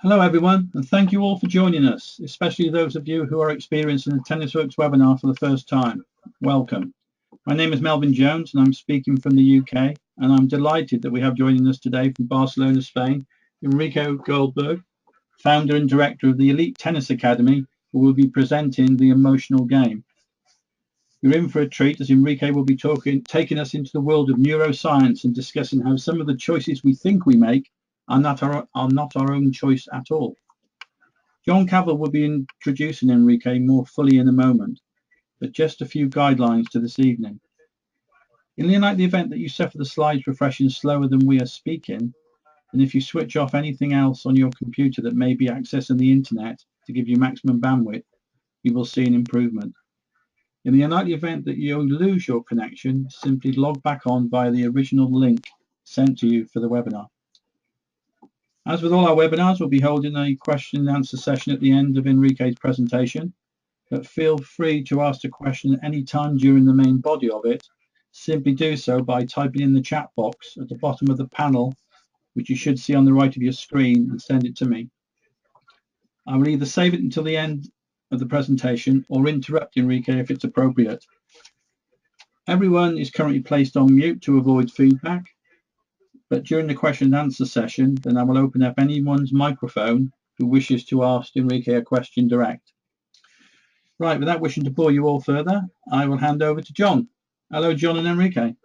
Hello everyone, and thank you all for joining us, especially those of you who are experiencing the TennisWorks webinar for the first time. Welcome. My name is Melvin Jones and I'm speaking from the UK, and I'm delighted that we have joining us today from Barcelona, Spain, Enrique Guldberg, founder and director of the Elite Tennis Academy, who will be presenting the emotional game. You're in for a treat, as Enrique will be taking us into the world of neuroscience and discussing how some of the choices we think we make are not our own choice at all. John Cavill will be introducing Enrique more fully in a moment, but just a few guidelines to this evening. In the unlikely event that you suffer the slides refreshing slower than we are speaking, and if you switch off anything else on your computer that may be accessing the internet to give you maximum bandwidth, you will see an improvement. In the unlikely event that you lose your connection, simply log back on via the original link sent to you for the webinar. As with all our webinars, we'll be holding a question and answer session at the end of Enrique's presentation, but feel free to ask a question at any time during the main body of it. Simply do so by typing in the chat box at the bottom of the panel, which you should see on the right of your screen, and send it to me. I will either save it until the end of the presentation or interrupt Enrique if it's appropriate. Everyone is currently placed on mute to avoid feedback, but during the question and answer session, then I will open up anyone's microphone who wishes to ask Enrique a question direct. Right, without wishing to bore you all further, I will hand over to John. Hello, John and Enrique.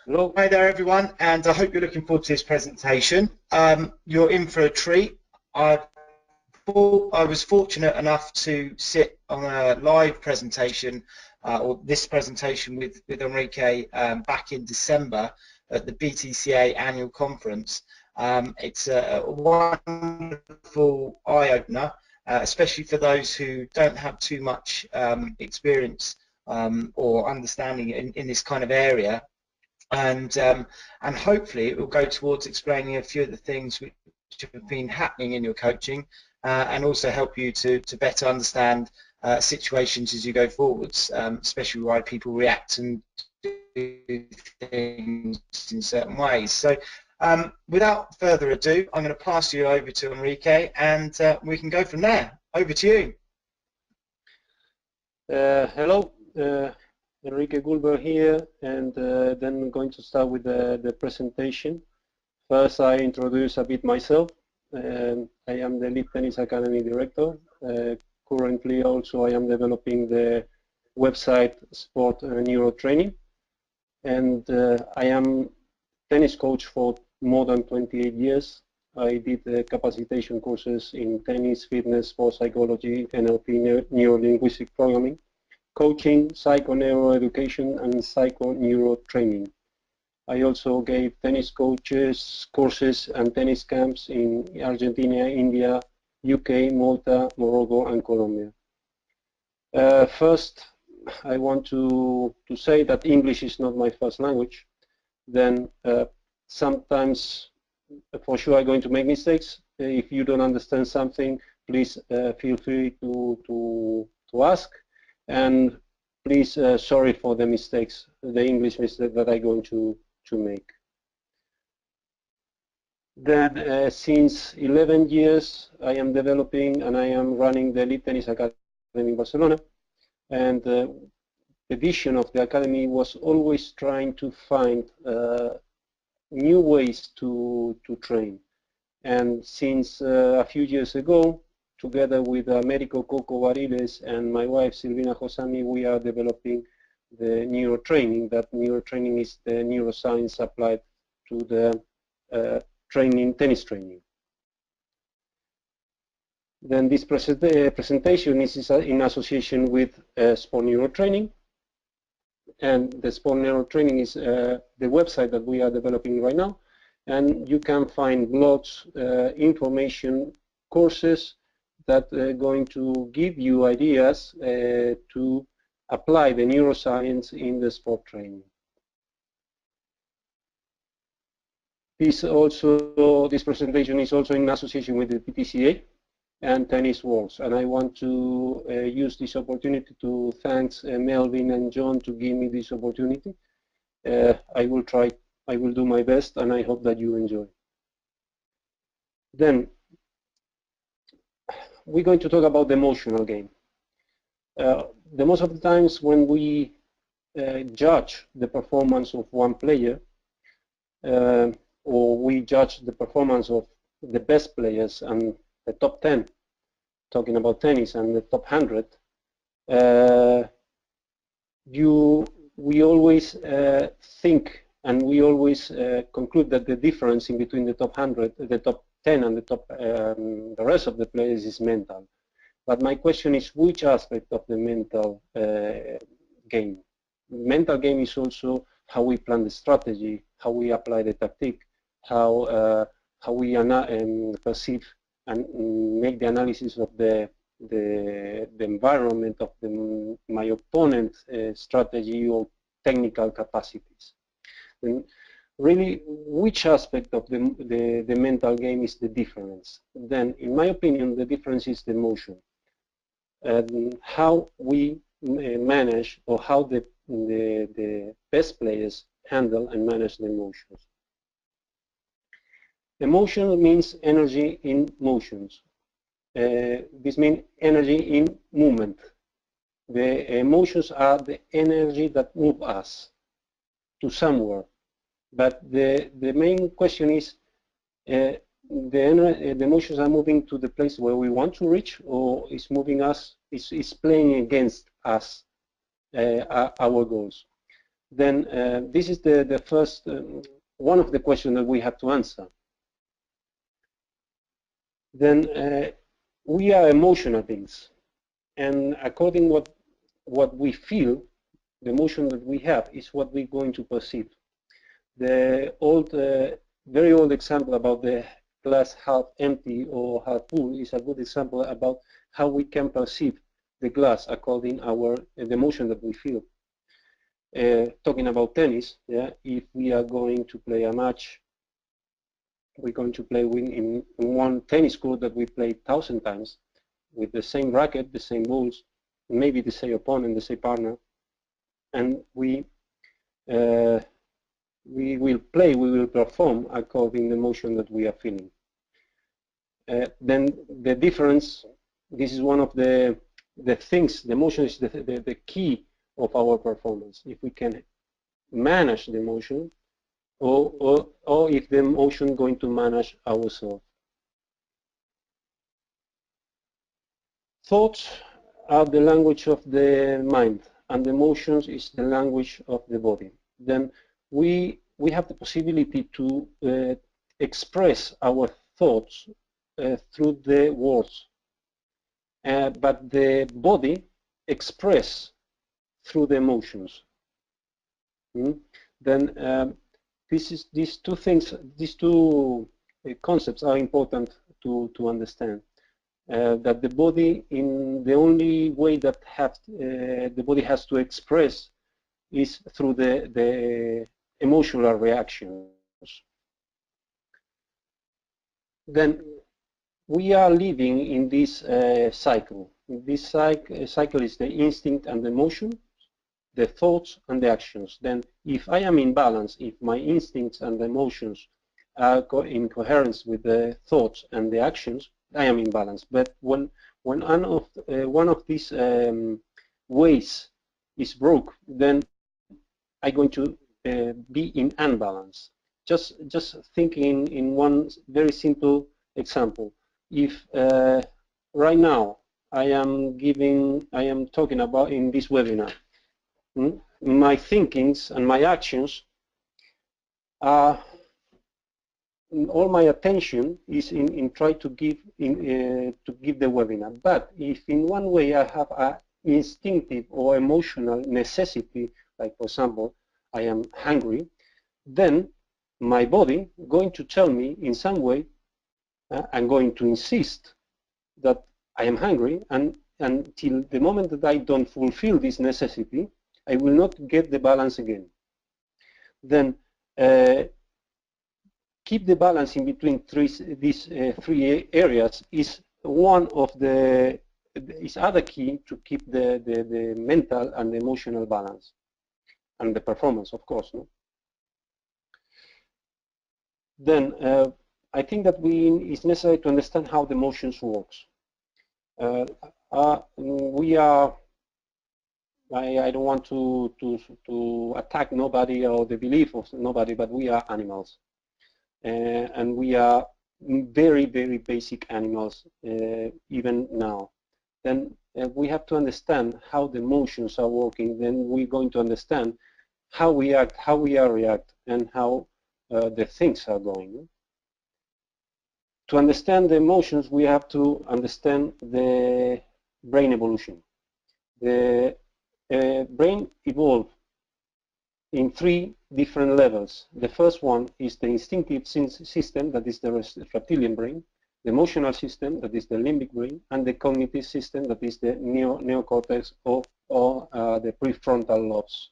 Hello. Hi there, everyone, and I hope you're looking forward to this presentation. You're in for a treat. I was fortunate enough to sit on a live presentation, or this presentation with Enrique back in December at the BTCA annual conference. It's a wonderful eye-opener, especially for those who don't have too much experience or understanding in this kind of area. And hopefully it will go towards explaining a few of the things which have been happening in your coaching, and also help you to better understand situations as you go forwards, especially why people react and do things in certain ways. So without further ado, I'm going to pass you over to Enrique, and we can go from there. Over to you. Hello, Enrique Guldberg here, and then I'm going to start with the presentation. First, I introduce a bit myself. I am the Elite Tennis Academy Director. Currently, also, I am developing the website Sport Neuro Training, and I am tennis coach for more than 28 years. I did capacitation courses in tennis, fitness, sports psychology, NLP, neuro-linguistic programming, coaching, psycho-neuro-education, and psycho-neuro training. I also gave tennis courses and tennis camps in Argentina, India, UK, Malta, Morocco, and Colombia. First, I want to say that English is not my first language. Then sometimes, for sure, I'm going to make mistakes. If you don't understand something, please feel free to ask. And please, sorry for the mistakes, the English mistake that I'm going to make. Then, since 11 years, I am developing and I am running the Elite Tennis Academy in Barcelona. And the vision of the Academy was always trying to find new ways to train. And since a few years ago, together with Americo Coco Bariles and my wife Silvina Hosami, we are developing the neurotraining. That neurotraining is the neuroscience applied to the tennis training. Then this presentation is in association with Sport Neuro Training, and the Sport Neuro Training is the website that we are developing right now, and you can find blogs, information, courses that are going to give you ideas to apply the neuroscience in the sport training. This presentation is also in association with the PTCA and Tennis Worlds, and I want to use this opportunity to thank Melvin and John to give me this opportunity. I will do my best, and I hope that you enjoy. Then we're going to talk about the emotional game. The most of the times when we judge the performance of one player, or we judge the performance of the best players and the top 10, talking about tennis, and the top 100, we always think and we always conclude that the difference in between the top 100, the top 10 and the rest of the players is mental. But my question is, which aspect of the mental game? Mental game is also how we plan the strategy, how we apply the tactic, how we perceive and make the analysis of the environment of my opponent's strategy or technical capacities. And really, which aspect of the mental game is the difference? Then, in my opinion, the difference is the emotion. How we manage, or how the best players handle and manage the emotions. Emotion means energy in motions. This means energy in movement. The emotions are the energy that move us to somewhere. But the main question is, the emotions are moving to the place where we want to reach, or is moving us, is playing against us, our goals. Then this is the first, one of the questions that we have to answer. Then we are emotional beings, and according what we feel, the emotion that we have is what we're going to perceive. The old, very old example about the glass half empty or half full is a good example about how we can perceive the glass according the emotion that we feel. Talking about tennis, yeah, if we are going to play a match, we're going to play in one tennis court that we played 1,000 times with the same racket, the same balls, maybe the same opponent, the same partner, and we will play, we will perform according to the emotion that we are feeling. Then the difference, this is one of the things, the emotion is the key of our performance. If we can manage the emotion, or if the emotion is going to manage ourselves. Thoughts are the language of the mind, and emotions is the language of the body. Then we have the possibility to express our thoughts through the words, but the body express through the emotions. Then these two things, these two concepts are important to understand. That the body, in the only way that the body has to express is through the emotional reactions. Then we are living in this cycle. This cycle is the instinct and the emotion, the thoughts and the actions. Then if I am in balance, if my instincts and the emotions are in coherence with the thoughts and the actions, I am in balance. But when one of these ways is broke, then I'm going to be in unbalance. Just thinking in one very simple example. If right now I am talking about in this webinar, my thinkings and my actions are, all my attention is in try to give the webinar. But if in one way I have an instinctive or emotional necessity, like for example, I am hungry, then my body going to tell me in some way, I'm going to insist that I am hungry, and until the moment that I don't fulfill this necessity, I will not get the balance again. Then keep the balance in between these three areas is one of is other key to keep the mental and the emotional balance, and the performance, of course. No? Then I think that it's necessary to understand how the emotions works. We are, I don't want to attack nobody or the belief of nobody, but we are animals. And we are very, very basic animals, even now. Then we have to understand how the emotions are working. Then we're going to understand how we act, how we react, and how the things are going. To understand the emotions, we have to understand the brain evolution. The brain evolved in 3 different levels. The first one is the instinctive system, that is the reptilian brain, the emotional system, that is the limbic brain, and the cognitive system, that is the neocortex or the prefrontal lobes.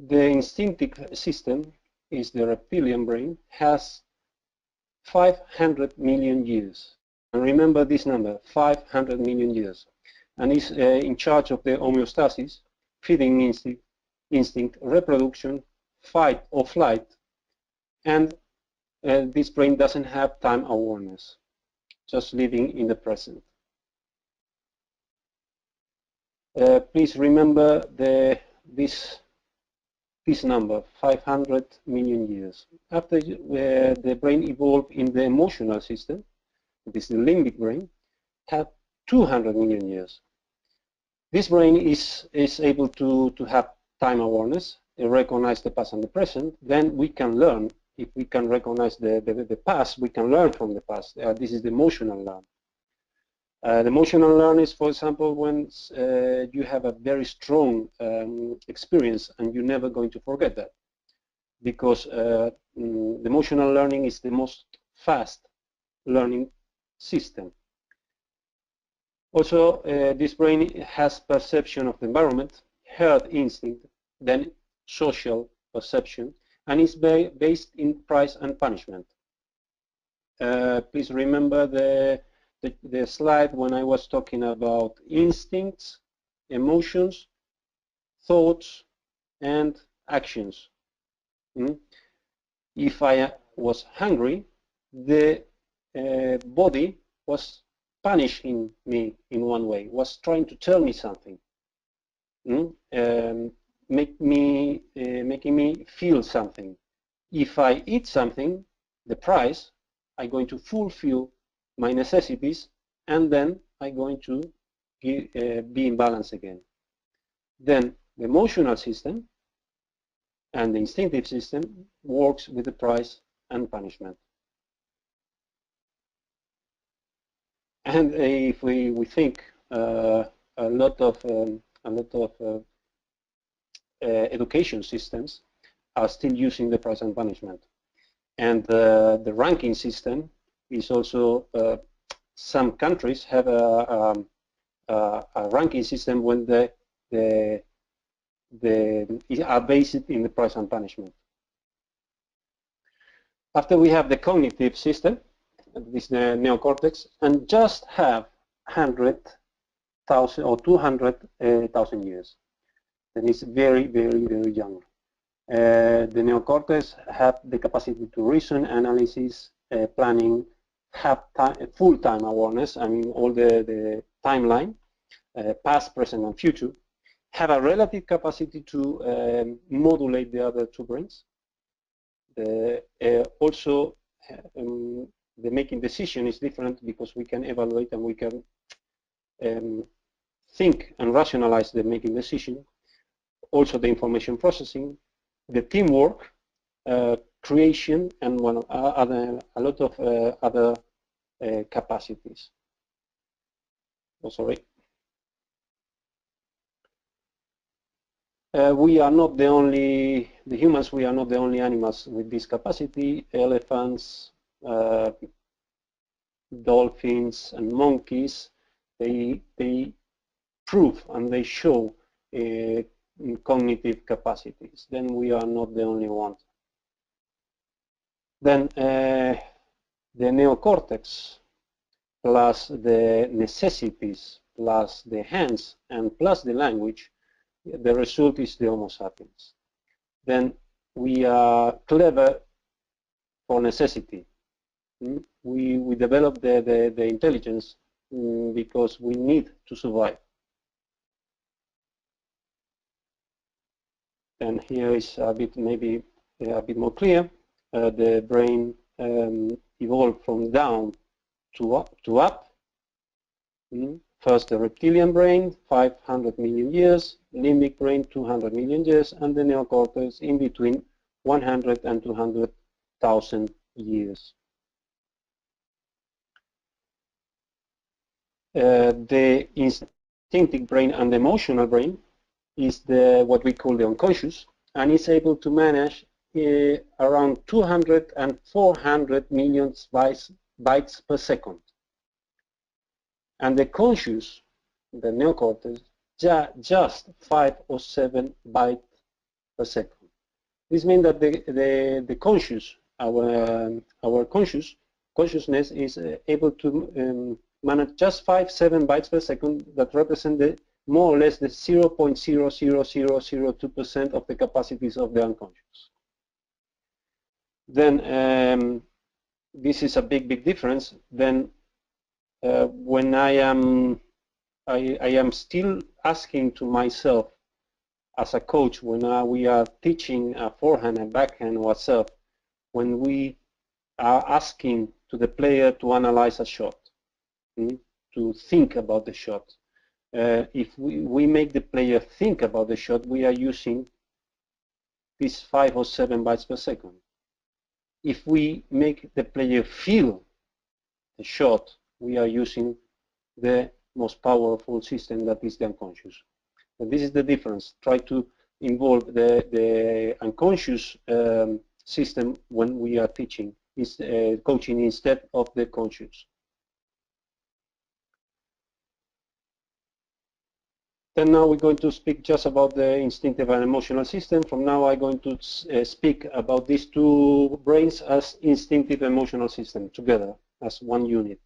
The instinctive system is the reptilian brain, has 500 million years. And remember this number, 500 million years. And is in charge of the homeostasis, feeding instinct, reproduction, fight or flight, and this brain doesn't have time awareness, just living in the present. Please remember this number, 500 million years. After the brain evolved in the emotional system, this is the limbic brain, had 200 million years. This brain is able to have time awareness, recognize the past and the present. Then we can learn. If we can recognize the past, we can learn from the past. This is the emotional learn. The emotional learn is, for example, when you have a very strong experience and you're never going to forget that, because the emotional learning is the most fast learning system. Also, this brain has perception of the environment, herd instinct, then social perception, and is based in price and punishment. Please remember the slide when I was talking about instincts, emotions, thoughts, and actions. If I was hungry, the body was punishing me in one way, was trying to tell me something, making me feel something. If I eat something, the price, I'm going to fulfill my necessities, and then I'm going to be in balance again. Then the emotional system and the instinctive system works with the price and punishment. And if we think a lot of education systems are still using the price and punishment, and the ranking system is also some countries have a ranking system when they are based in the price and punishment. After we have the cognitive system, this is the neocortex, and just have 100,000 or 200,000 years. And it's very, very, very young. The neocortex have the capacity to reason, analysis, planning, have full-time awareness, I mean all the timeline, past, present, and future, have a relative capacity to modulate the other 2 brains. Also, the making decision is different because we can evaluate and we can think and rationalize the making decision. Also the information processing, the teamwork, creation, and a lot of other capacities. Oh, sorry. We are not the only, the humans, we are not the only animals with this capacity. Elephants, dolphins, and monkeys, they prove and they show cognitive capacities. Then we are not the only ones. Then the neocortex plus the necessities plus the hands and plus the language, the result is the Homo sapiens. Then we are clever for necessity. We develop the intelligence because we need to survive. And here is a bit, maybe a bit more clear. The brain evolved from down to up. First the reptilian brain, 500 million years, limbic brain, 200 million years, and the neocortex in between 100 and 200,000 years. The instinctive brain and the emotional brain is what we call the unconscious, and is able to manage around 200 and 400 million bytes per second. And the conscious, the neocortex, just 5 or 7 bytes per second. This means that the conscious, our consciousness is able to manage just 5-7 bytes per second that represent more or less the 0.00002% of the capacities of the unconscious. Then this is a big difference. Then when I am still asking to myself as a coach, when we are teaching a forehand and backhand or a serve, when we are asking to the player to analyze a shot, to think about the shot. If we make the player think about the shot, we are using these 5 or 7 bytes per second. If we make the player feel the shot, we are using the most powerful system, that is the unconscious. And this is the difference. Try to involve the unconscious system when we are teaching, coaching, instead of the conscious. Then now we're going to speak just about the instinctive and emotional system. From now I'm going to speak about these two brains as instinctive emotional system together as one unit.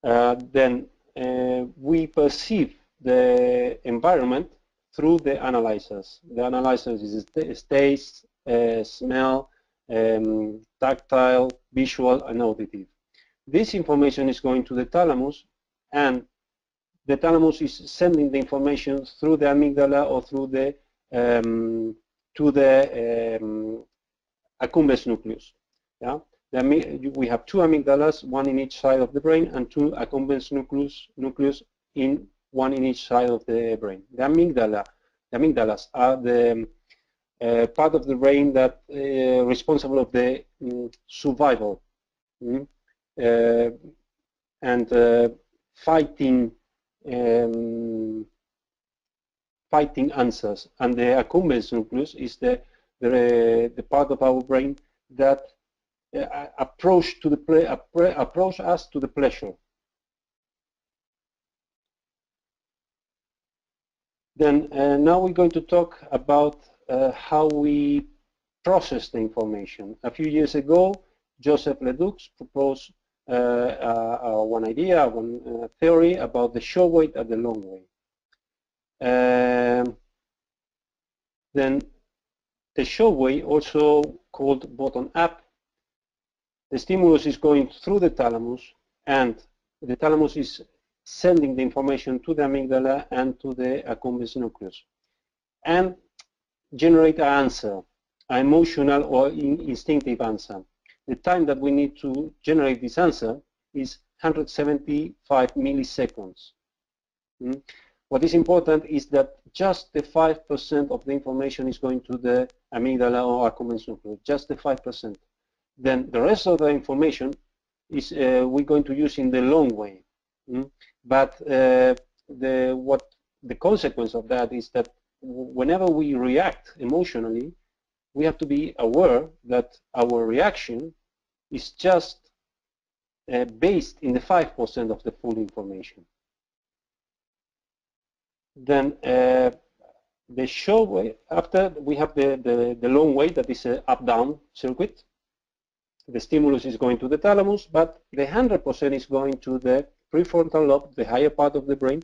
Then we perceive the environment through the analyzers. The analyzers is taste, smell, tactile, visual, and auditive. This information is going to the thalamus, and the thalamus is sending the information through the amygdala or through the to the accumbens nucleus. Yeah, we have two amygdalas, one in each side of the brain, and two accumbens nucleus in one in each side of the brain. The amygdalas are the part of the brain that responsible of the survival. And fighting answers, and the accumbens nucleus is the part of our brain that approach us to the pleasure. Then now we're going to talk about how we process the information. A few years ago, Joseph Ledoux proposed one idea, one theory about the short wave and the long wave. Then the short wave, also called bottom up, the stimulus is going through the thalamus, and the thalamus is sending the information to the amygdala and to the accumbens nucleus, and generate an answer, an emotional or instinctive answer. The time that we need to generate this answer is 175 milliseconds. What is important is that just the 5% of the information is going to the amygdala or accumbens nucleus, just the 5%. Then the rest of the information is we're going to use in the long way. But the consequence of that is that whenever we react emotionally, we have to be aware that our reaction is just based in the 5% of the full information. Then the short wave, after we have the long wave, that is an up-down circuit. The stimulus is going to the thalamus, but the 100% is going to the prefrontal lobe, the higher part of the brain,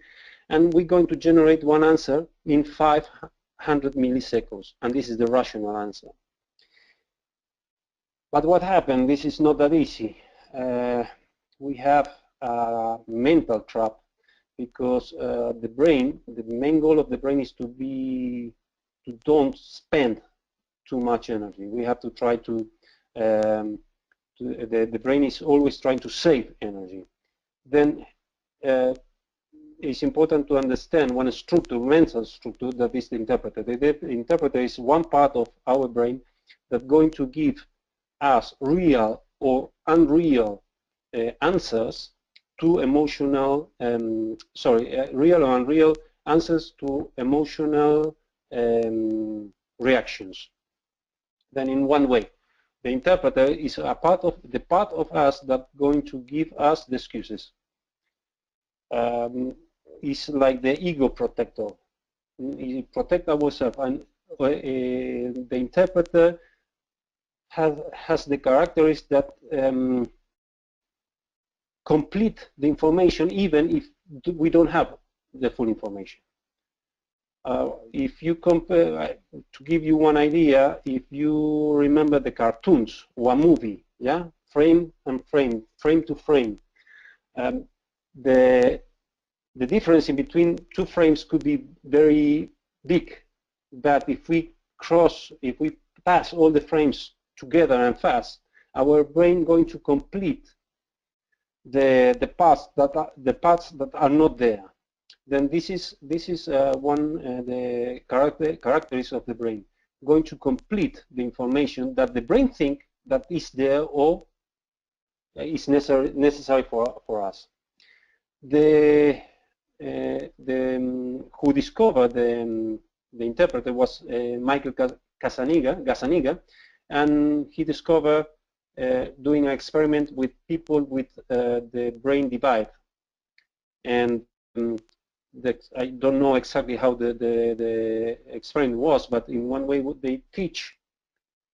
and we're going to generate one answer in 5 100 milliseconds, and this is the rational answer. But what happened? This is not that easy. We have a mental trap because the main goal of the brain is to don't spend too much energy. We have to try to, the brain is always trying to save energy. Then it's important to understand one structure, mental structure, that is the interpreter. The interpreter is one part of our brain that's going to give us real or unreal answers to emotional, real or unreal answers to emotional reactions. Then in one way, the interpreter is a part of us that's going to give us the excuses. It's like the ego protector. It protects ourselves, and the interpreter has the characteristics that complete the information even if we don't have the full information. If you compare, to give you one idea, if you remember the cartoons or a movie, yeah, frame and frame, frame to frame, the difference in between two frames could be very big, but if we pass all the frames together and fast, our brain going to complete the parts that are not there. Then this is the characteristics of the brain, going to complete the information that the brain think that is there or is necessary for us. Who discovered the interpreter was Michael Gazzaniga, and he discovered doing an experiment with people with the brain divide. And I don't know exactly how the experiment was, but in one way they teach,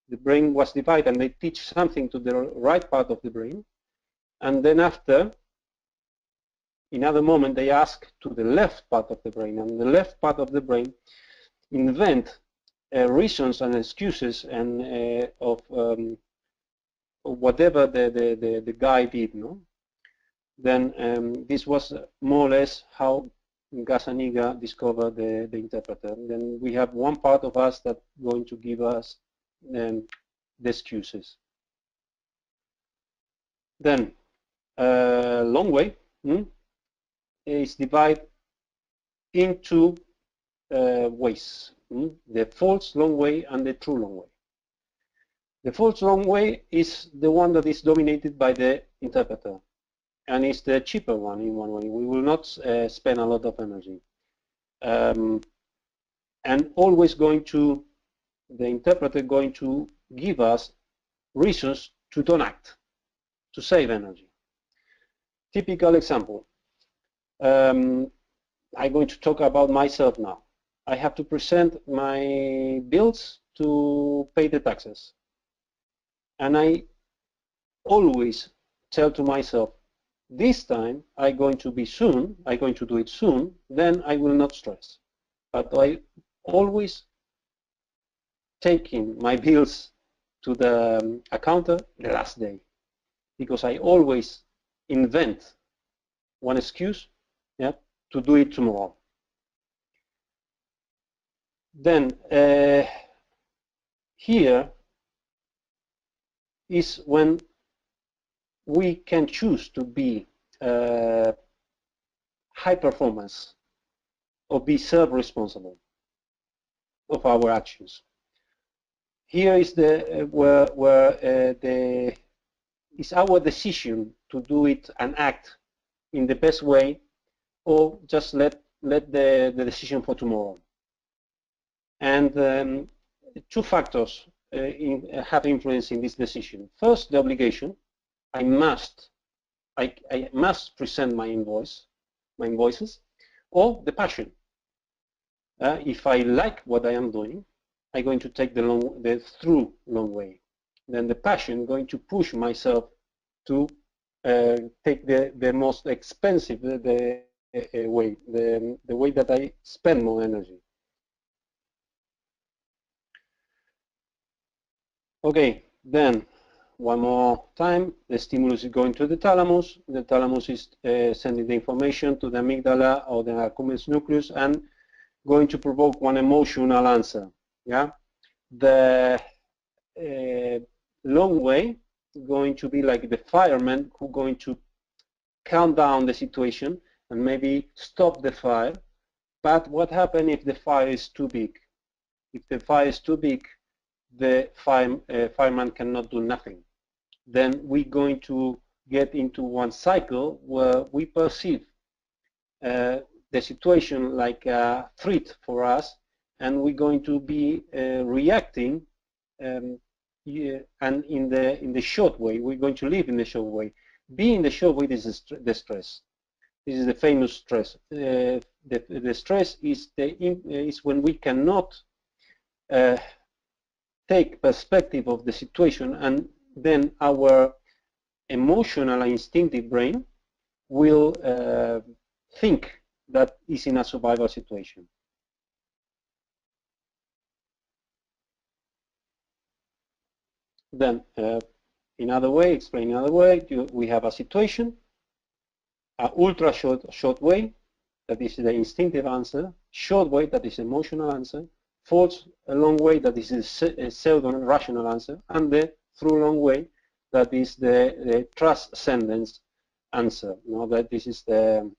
the brain was divided, and they teach something to the right part of the brain, and then after, in other moment, they ask to the left part of the brain, and the left part of the brain invent reasons and excuses and of whatever the guy did, no? Then this was more or less how Gazzaniga discovered the interpreter. Then we have one part of us that's going to give us the excuses. Then long way is divided into ways, the false long way and the true long way. The false long way is the one that is dominated by the interpreter, and it's the cheaper one in one way. We will not spend a lot of energy. And always the interpreter going to give us reasons to don't act, to save energy. Typical example. I'm going to talk about myself now. I have to present my bills to pay the taxes. And I always tell to myself, this time I'm going to do it soon, then I will not stress. But I always taking my bills to the accountant the last day, because I always invent one excuse, yeah, to do it tomorrow. Then here is when we can choose to be high performance or be self-responsible of our actions. Here is it's our decision to do it and act in the best way, or just let the decision for tomorrow. And two factors have influence in this decision. First, the obligation. I must present my invoices, or the passion. If I like what I am doing, I'm going to take the through long way. Then the passion going to push myself to take the most expensive way, the way that I spend more energy. Okay, then one more time, the stimulus is going to the thalamus. The thalamus is sending the information to the amygdala or the accumbens nucleus and going to provoke one emotional answer. Yeah, the long way going to be like the fireman who going to calm down the situation and maybe stop the fire. But what happens if the fire is too big? If the fire is too big, the fireman cannot do nothing. Then we're going to get into one cycle where we perceive the situation like a threat for us, and we're going to be reacting, and in the short way. We're going to live in the short way. Be in the short way, this is the stress. This is the famous stress. The stress is when we cannot take perspective of the situation, and then our emotional and instinctive brain will think that is in a survival situation. Then, in other way, explain another way, we have a situation, an ultra short way, that is the instinctive answer, short way, that is emotional answer, false a long way, that is a pseudo-rational answer, and the through long way, that is the transcendence answer. You know, that this is the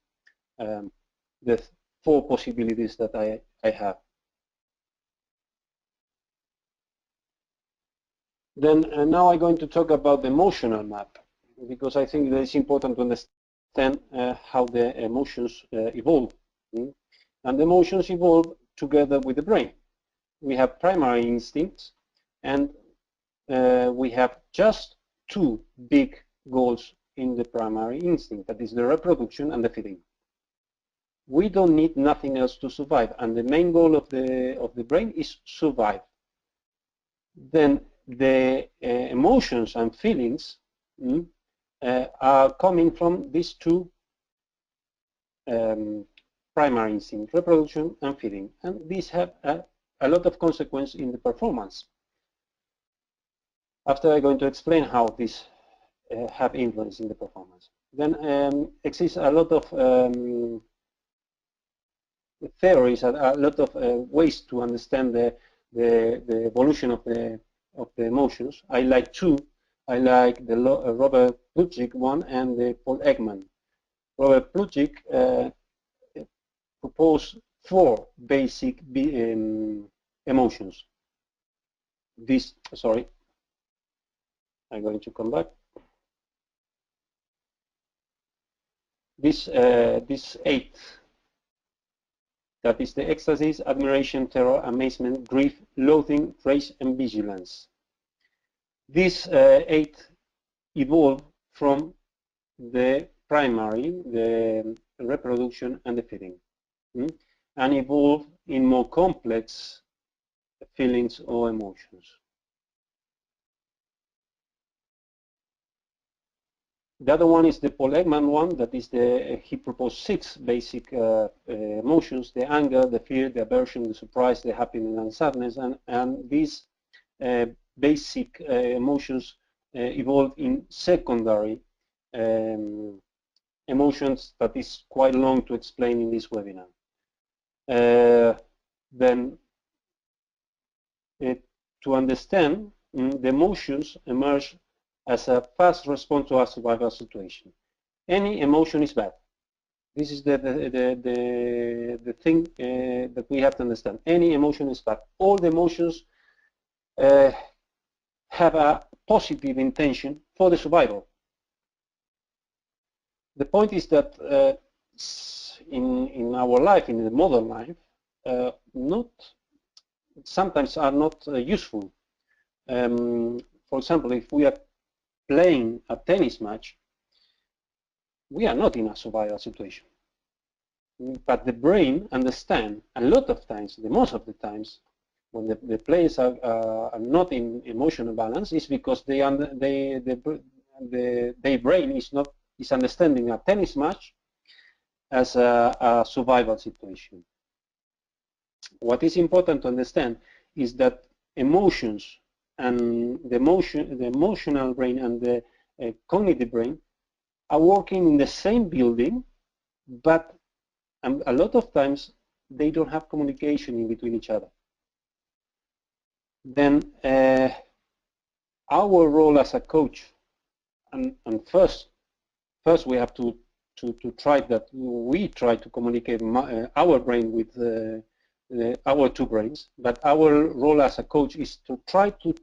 four possibilities that I have. Then now I'm going to talk about the emotional map, because I think that it's important to understand how the emotions evolve. And the emotions evolve together with the brain. We have primary instincts, and we have just two big goals in the primary instinct, that is the reproduction and the feeding. We don't need nothing else to survive, and the main goal of the brain is survive. Then the emotions and feelings are coming from these two primary instincts, reproduction and feeding, and these have a lot of consequence in the performance. After I'm going to explain how these have influence in the performance. Then exists a lot of theories, a lot of ways to understand the evolution of the emotions. I like two. I like the Robert Plutchik one and the Paul Ekman. Robert Plutchik proposed four basic emotions. Sorry, I'm going to come back. This eight, that is the ecstasy, admiration, terror, amazement, grief, loathing, rage, and vigilance. These eight evolve from the primary, the reproduction, and the feeding, and evolve in more complex feelings or emotions. The other one is the Paul Ekman one, that is he proposed six basic emotions: the anger, the fear, the aversion, the surprise, the happiness, and sadness. And these basic emotions evolve in secondary emotions that is quite long to explain in this webinar. Then to understand, the emotions emerge as a fast response to a survival situation. Any emotion is bad. This is the thing that we have to understand. Any emotion is bad. All the emotions have a positive intention for the survival. The point is that in our life, in the modern life, sometimes are not useful. For example, if we are playing a tennis match, we are not in a survival situation. But the brain understands a lot of times, most of the times, when the players are not in emotional balance, is because their brain is understanding a tennis match as a survival situation. What is important to understand is that emotions and the emotional brain and the cognitive brain are working in the same building, but a lot of times they don't have communication in between each other. Then our role as a coach, and first we have to try that we try to communicate our brain with our two brains, but our role as a coach is to try to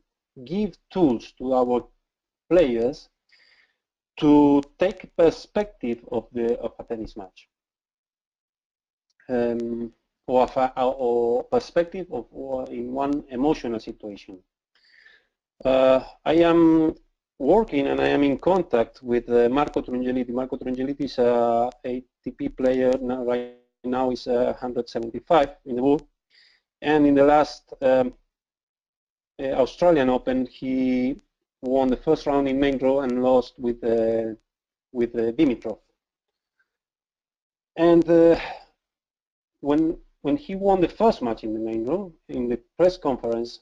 give tools to our players to take perspective of a tennis match, or perspective of in one emotional situation. I am working and I am in contact with Marco Trungelliti. Marco Trungelliti is a ATP player right now. Is 175 in the world, and in the last Australian Open, he won the first round in main draw and lost with Dimitrov. And when he won the first match in the main draw, in the press conference,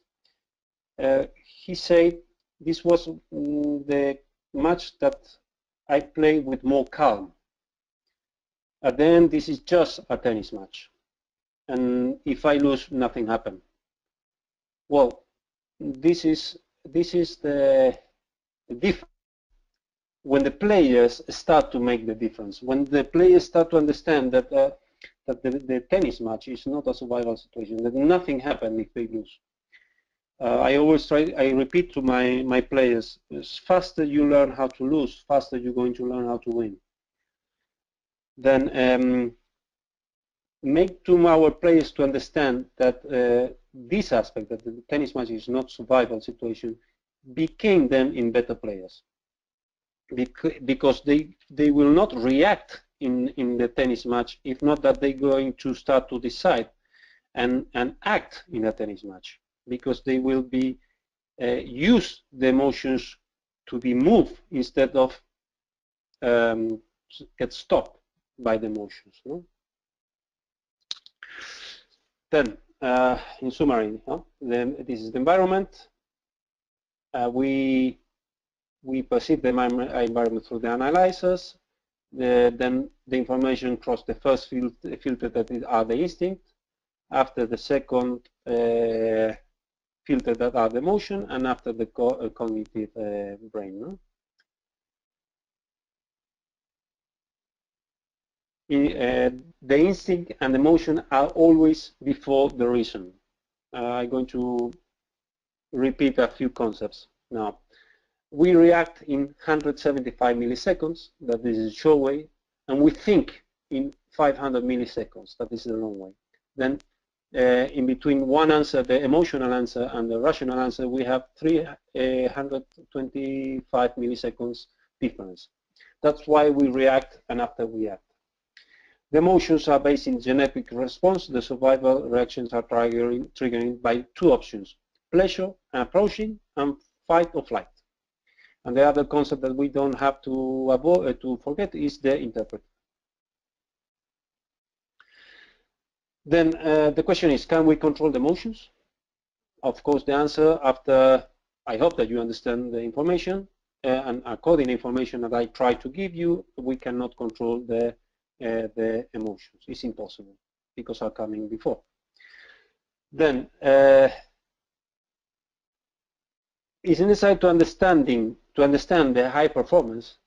he said this was the match that I played with more calm. And then this is just a tennis match, and if I lose, nothing happened. Well, this is the difference. When the players start to make the difference, when the players start to understand that the tennis match is not a survival situation, that nothing happens if they lose. I always I repeat to my players, as faster you learn how to lose, faster you're going to learn how to win. Then make to our players to understand that this aspect, that the tennis match is not survival situation, became them in better players. Because they will not react in the tennis match, if not that they're going to start to decide and act in a tennis match, because they will be use the emotions to be moved instead of get stopped by the emotions. No? Then, in summary, this is the environment. We perceive the environment through the analyzers. Then the information cross the first filter that are the instinct. After the second filter that are the emotion, and after the cognitive brain. No? The instinct and emotion are always before the reason. I'm going to repeat a few concepts now. We react in 175 milliseconds, that is the short way, and we think in 500 milliseconds, that is the long way. Then in between one answer, the emotional answer, and the rational answer, we have 325 milliseconds difference. That's why we react and after we act. The emotions are based in genetic response. The survival reactions are triggering by two options: pleasure and approaching, and fight or flight. And the other concept that we don't have to avoid to forget is the interpreter. Then the question is, can we control the emotions? Of course, the answer, after I hope that you understand the information, and according to the information that I try to give you, we cannot control the emotions. It's impossible because are coming before. Then it's necessary to understand the high performance,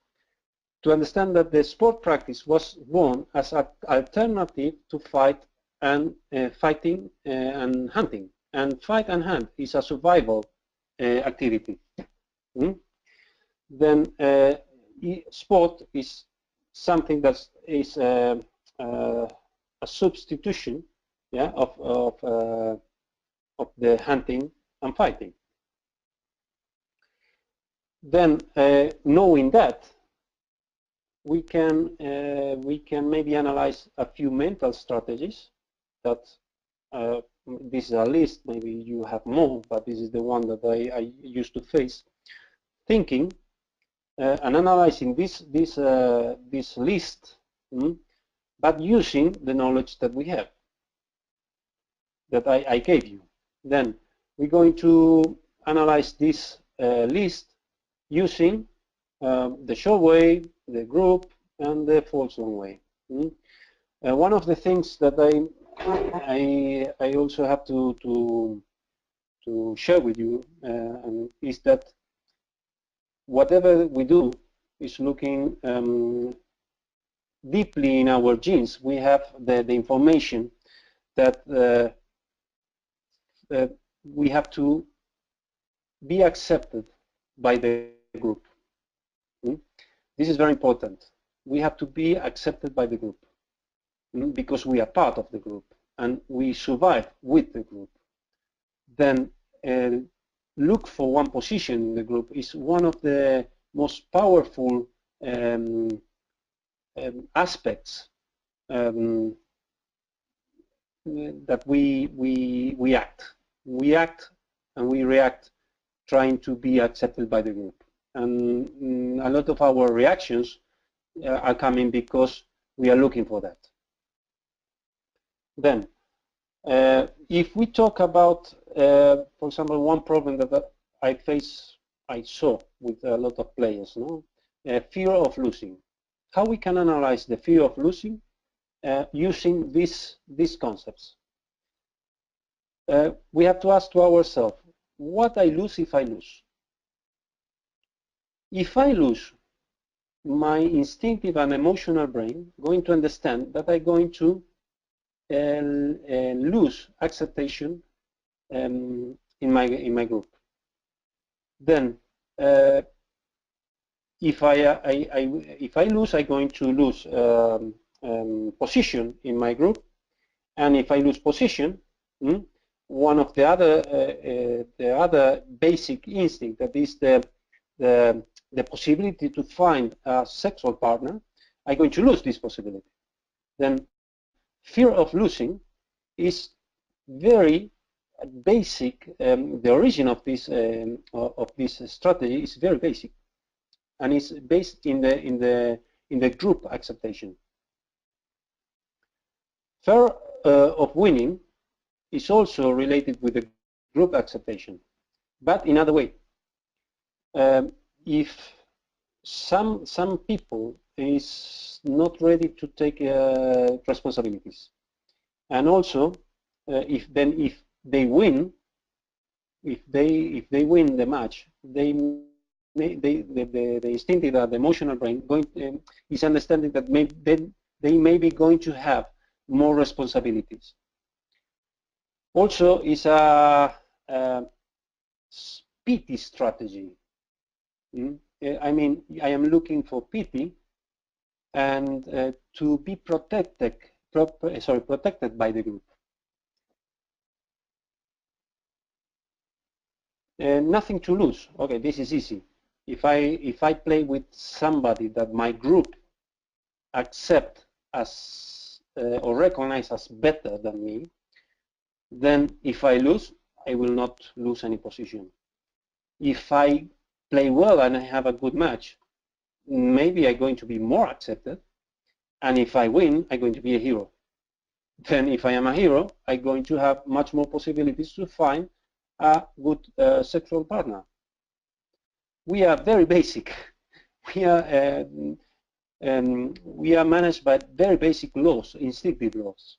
to understand that the sport practice was born as an alternative to fight and fighting and hunting. And fight and hunt is a survival activity. Then sport is something that is a substitution, yeah, of the hunting and fighting. Then, knowing that, we can maybe analyze a few mental strategies. That this is a list. Maybe you have more, but this is the one that I used to face. Thinking and analyzing this list, but using the knowledge that we have, that I gave you. Then we're going to analyze this list using the short way, the group, and the false long way. One of the things that I also have to share with you is that whatever we do is looking deeply in our genes. We have the information that we have to be accepted by the group. This is very important. We have to be accepted by the group because we are part of the group and we survive with the group. Then look for one position in the group is one of the most powerful aspects that we act. We act and we react trying to be accepted by the group. And a lot of our reactions are coming because we are looking for that. Then, if we talk about, for example, one problem that I saw with a lot of players, fear of losing. How we can analyze the fear of losing using these concepts. We have to ask to ourselves, what I lose if I lose? If I lose, my instinctive and emotional brain going to understand that I'm going to lose acceptation in my group. Then, if I lose, I'm going to lose position in my group, and if I lose position, one of the other basic instinct, that is the possibility to find a sexual partner, I'm going to lose this possibility. Then fear of losing is very basic. The origin of this strategy is very basic, and it's based in the group acceptation. Fear of winning is also related with the group acceptation, but in another way. If some people is not ready to take responsibilities, and also if they win, if they win the match, the instinctive, the emotional brain is understanding that they may be going to have more responsibilities. Also, is a pity strategy. I mean, I am looking for pity and to be protected by the group. Nothing to lose. Okay, this is easy. If I play with somebody that my group accept as or recognize as better than me, then if I lose, I will not lose any position. If I play well and I have a good match, maybe I'm going to be more accepted, and if I win, I'm going to be a hero. Then if I am a hero, I'm going to have much more possibilities to find a good sexual partner. We are very basic. We are managed by very basic laws, instinctive laws.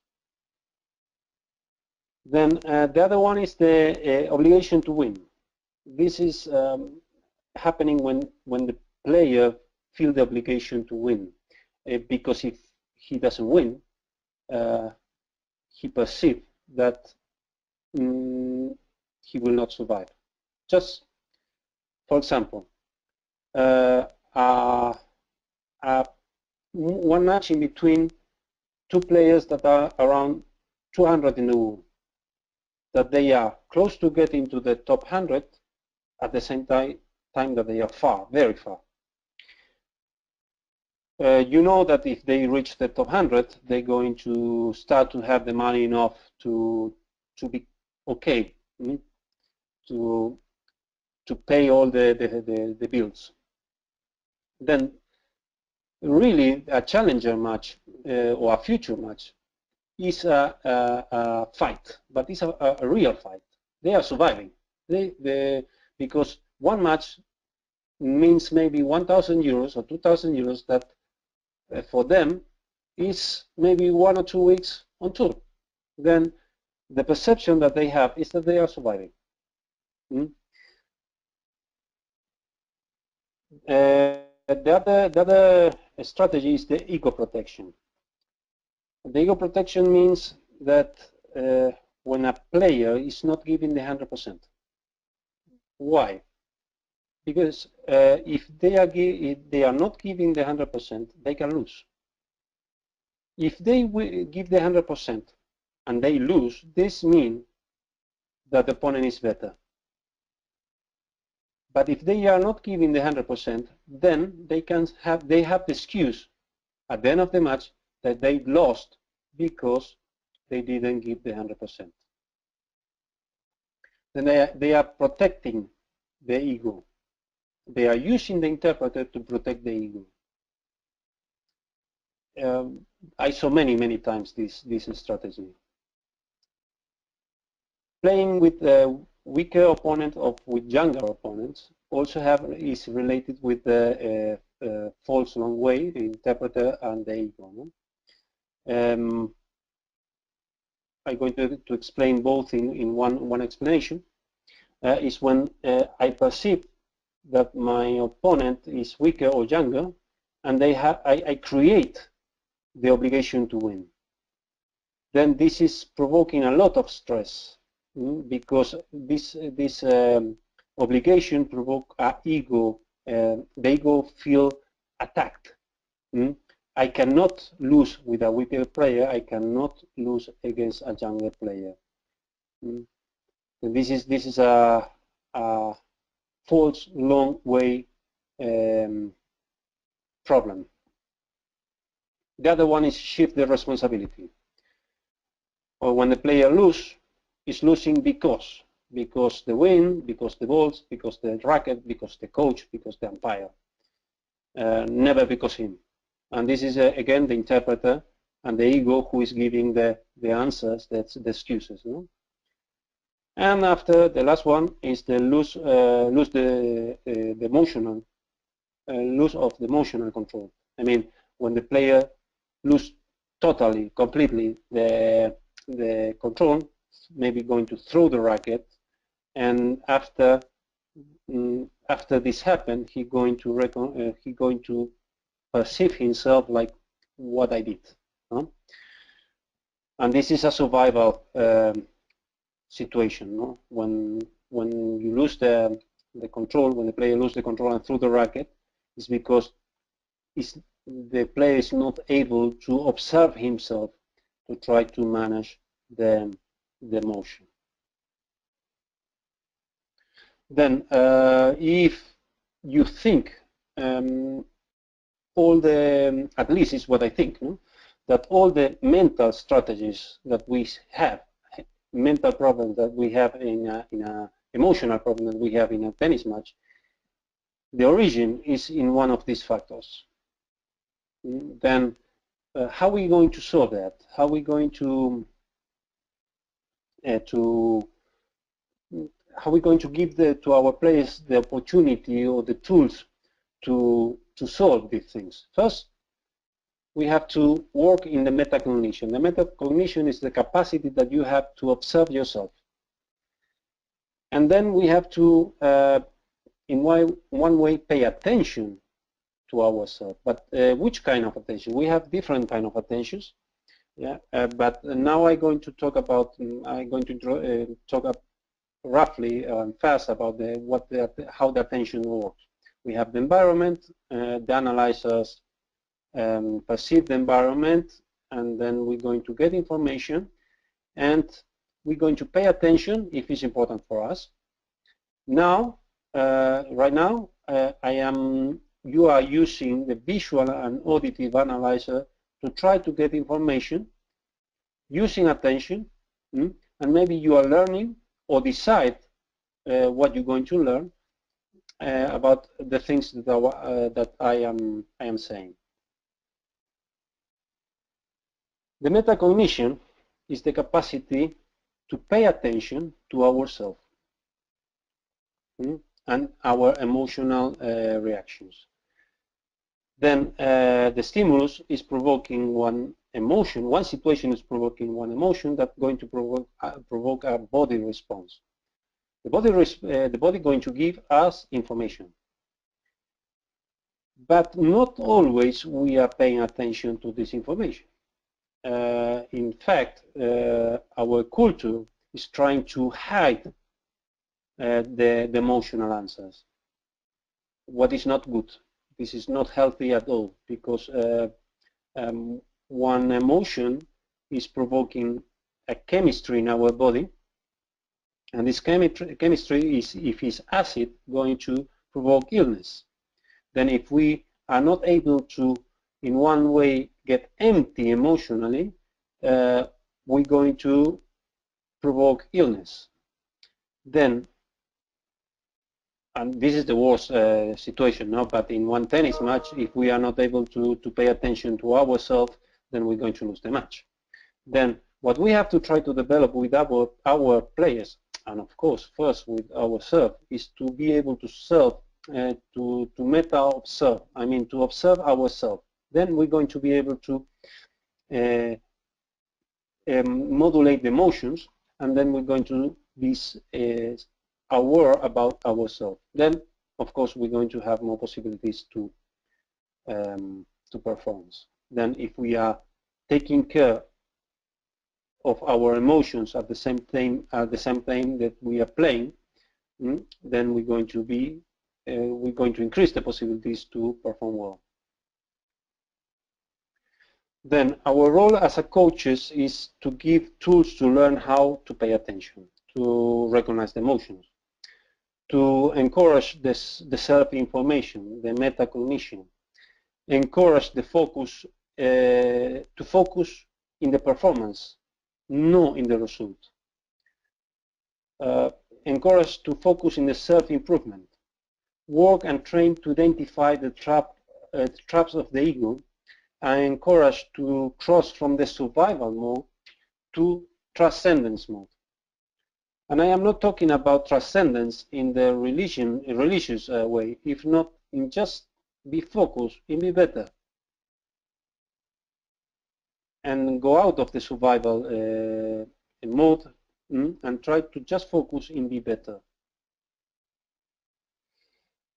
Then the other one is the obligation to win. This is happening when the player feels the obligation to win, because if he doesn't win, he perceives that he will not survive. Just for example, one match in between two players that are around 200 in the world, that they are close to getting to the top 100 at the same time that they are far, very far. You know that if they reach the top 100, they're going to start to have the money enough to be okay, to pay all the bills. Then really a challenger match or a future match is a fight, but it's a real fight. They are surviving. because one match means maybe 1,000 euros or 2,000 euros that for them is maybe 1 or 2 weeks on tour. Then the perception that they have is that they are surviving. The other strategy is the ego protection. The ego protection means that when a player is not giving the 100%. Why? Because if they are not giving the 100%, they can lose. If they give the 100% and they lose, this means that the opponent is better. But if they are not giving the 100%, then they have the excuse at the end of the match that they lost because they didn't give the 100%. Then they are protecting the ego. They are using the interpreter to protect the ego. I saw many times this strategy. Playing with weaker opponents or with younger opponents also is related with the false long way, the interpreter and the ego. I'm going to explain both in one explanation. Is when I perceive that my opponent is weaker or younger, and I create the obligation to win. Then this is provoking a lot of stress because this obligation provoke ego. The ego feel attacked. I cannot lose with a weaker player. I cannot lose against a younger player. And this is a false long way problem. The other one is shift the responsibility. Or when the player loses, is losing because the win, because the balls, because the racket, because the coach, because the umpire. Never because him. And this is again the interpreter and the ego who is giving the answers, that's the excuses. No? And after the last one is the lose of the emotional control. I mean, when the player lose totally, completely the control, maybe going to throw the racket, and after this happened, he going to perceive himself like what I did. No? And this is a survival situation. No? When you lose the control, when the player loses the control and throw the racket, it's because the player is not able to observe himself to try to manage the motion. Then, if you think all the, at least is what I think, no? That all the mental strategies that we have, mental problems that we have in a emotional problem that we have in a tennis match, the origin is in one of these factors. Then, how are we going to solve that? How are we going to give to our players the opportunity or the tools to solve these things? First, we have to work in the metacognition. The metacognition is the capacity that you have to observe yourself. And then we have to, in one way, pay attention to ourselves. But which kind of attention? We have different kind of attentions. Yeah. But now I'm going to talk about. I'm going to talk up roughly fast about how the attention works. We have the environment. The analyzers perceive the environment, and then we're going to get information, and we're going to pay attention if it's important for us. Now, right now, you are using the visual and auditive analyzer to try to get information using attention, and maybe you are learning or decide what you're going to learn about the things that I am saying. The metacognition is the capacity to pay attention to ourselves. and our emotional reactions. Then the stimulus is provoking one emotion, one situation is provoking one emotion that's going to provoke a body response. The body going to give us information. But not always we are paying attention to this information. In fact, our culture is trying to hide the emotional answers. What is not good. This is not healthy at all, because one emotion is provoking a chemistry in our body, and this chemistry is, if it's acid, going to provoke illness. Then if we are not able to, in one way, get empty emotionally, we're going to provoke illness. Then, and this is the worst situation, no? But in one tennis match, if we are not able to pay attention to ourselves, then we're going to lose the match. Then what we have to try to develop with our players, and of course first with ourselves, is to be able to serve, to meta-observe, I mean to observe ourselves. Then we're going to be able to modulate the emotions, and then we're going to be aware about ourselves. Then, of course, we're going to have more possibilities to perform. Then, if we are taking care of our emotions at the same time that we are playing, then we're going to be increase the possibilities to perform well. Then our role as a coaches is to give tools to learn how to pay attention, to recognize the emotions, to encourage the self-information, the metacognition, encourage the focus, to focus in the performance, not in the result. Encourage to focus in the self-improvement, work and train to identify the traps of the ego, and encourage to cross from the survival mode to transcendence mode. And I am not talking about transcendence in the religious way, if not in just be focused and be better, and go out of the survival mode and try to just focus and be better.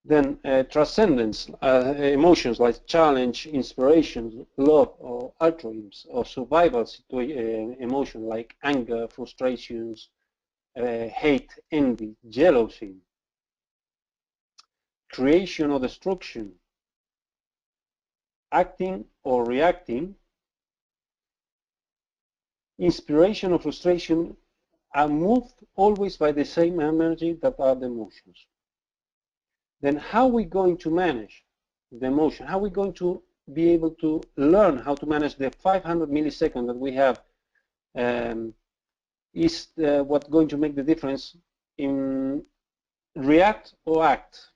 Then transcendence, emotions like challenge, inspiration, love, or altruism, or survival emotion like anger, frustrations, hate, envy, jealousy, creation or destruction, acting or reacting, inspiration or frustration are moved always by the same energy that are the emotions. Then how are we going to manage the emotion? How are we going to be able to learn how to manage the 500 milliseconds that we have is what's going to make the difference in react or act,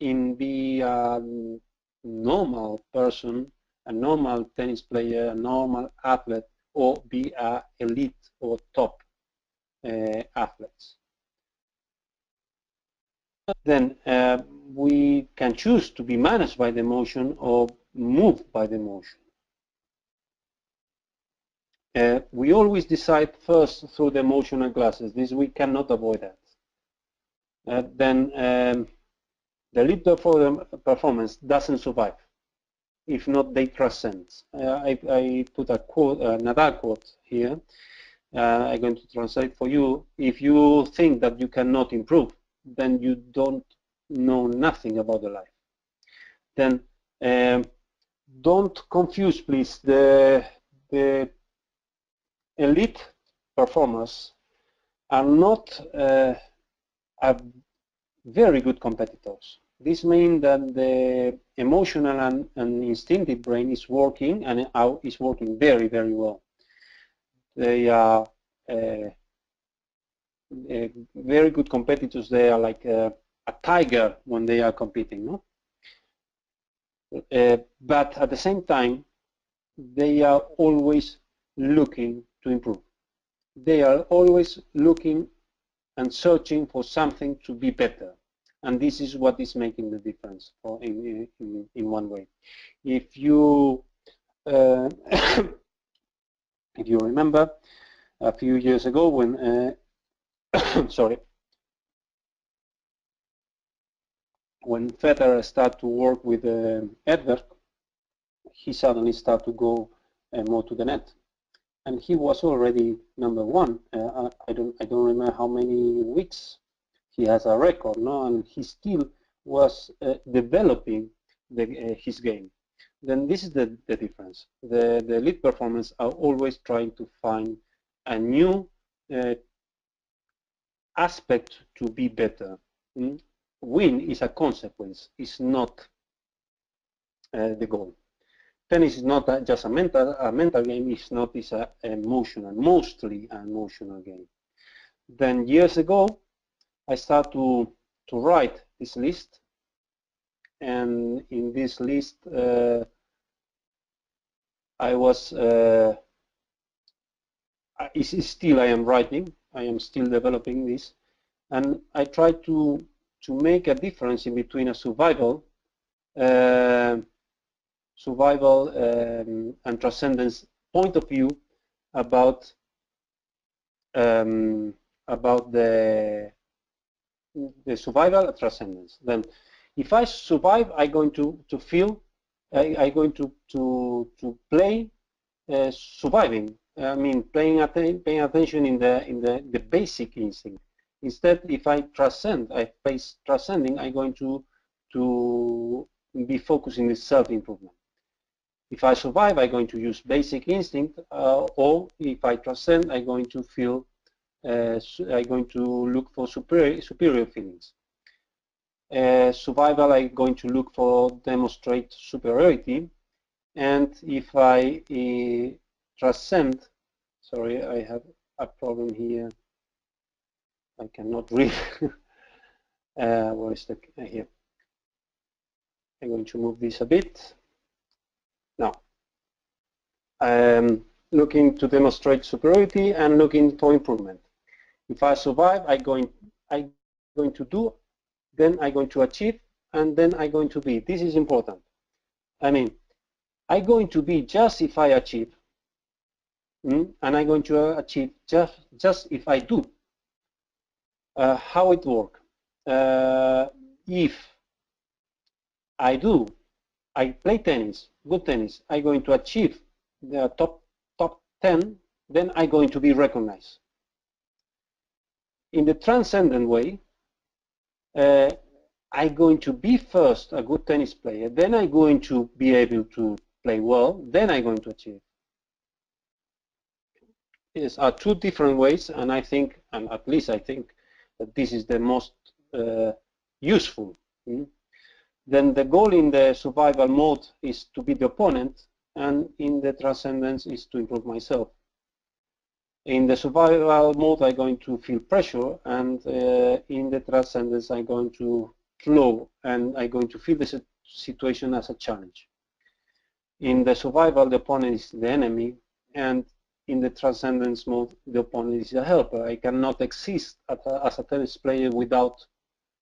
in be a normal person, a normal tennis player, a normal athlete, or be a elite or top athletes. Then we can choose to be managed by the emotion or moved by the emotion. We always decide first through the emotional glasses. This we cannot avoid that. Then the elite performance doesn't survive. If not, they transcend. I put a quote, another quote here. I'm going to translate for you. If you think that you cannot improve, then you don't know nothing about the life. Then don't confuse, please, the elite performers are not very good competitors. This means that the emotional and instinctive brain is working, and is working very, very well. They are very good competitors. They are like a tiger when they are competing, no? But at the same time, they are always looking to improve. They are always looking and searching for something to be better. And this is what is making the difference in one way. If you if you remember, a few years ago when sorry, when Federer started to work with Edberg, he suddenly started to go more to the net, and he was already #1. I don't remember how many weeks he has a record, no, and he still was developing his game. Then this is the difference. The elite performers are always trying to find a new aspect to be better. Win is a consequence, it's not the goal. Tennis is not just a mental game, it's an emotional, mostly an emotional game. Then years ago, I started to write this list, and in this list, I was still I am writing. I am still developing this, and I try to make a difference in between a survival and transcendence point of view about the survival and transcendence. Then, if I survive, I'm going to feel, I'm going to play surviving. I mean, paying attention in the basic instinct. Instead, if I transcend, transcending, I'm going to be focusing on self-improvement. If I survive, I'm going to use basic instinct, or if I transcend, I'm going to feel, I'm going to look for superior feelings. Survival, I'm going to look for demonstrate superiority, and if I transcend, sorry, I have a problem here. I cannot read. Where is the here? I'm going to move this a bit. Now, looking to demonstrate superiority and looking for improvement. If I survive, I'm going to do, then I'm going to achieve, and then I'm going to be. This is important. I mean, I'm going to be just if I achieve, and I'm going to achieve just if I do. How it works? If I do, I play tennis, good tennis, I'm going to achieve the top 10, then I'm going to be recognized. In the transcendent way, I'm going to be first a good tennis player, then I'm going to be able to play well, then I'm going to achieve. These are two different ways, and I think, and at least I think, that this is the most useful. Then the goal in the survival mode is to beat the opponent, and in the transcendence is to improve myself. In the survival mode, I'm going to feel pressure, and in the transcendence, I'm going to flow, and I'm going to feel the situation as a challenge. In the survival, the opponent is the enemy, and in the transcendence mode, the opponent is a helper. I cannot exist as a tennis player without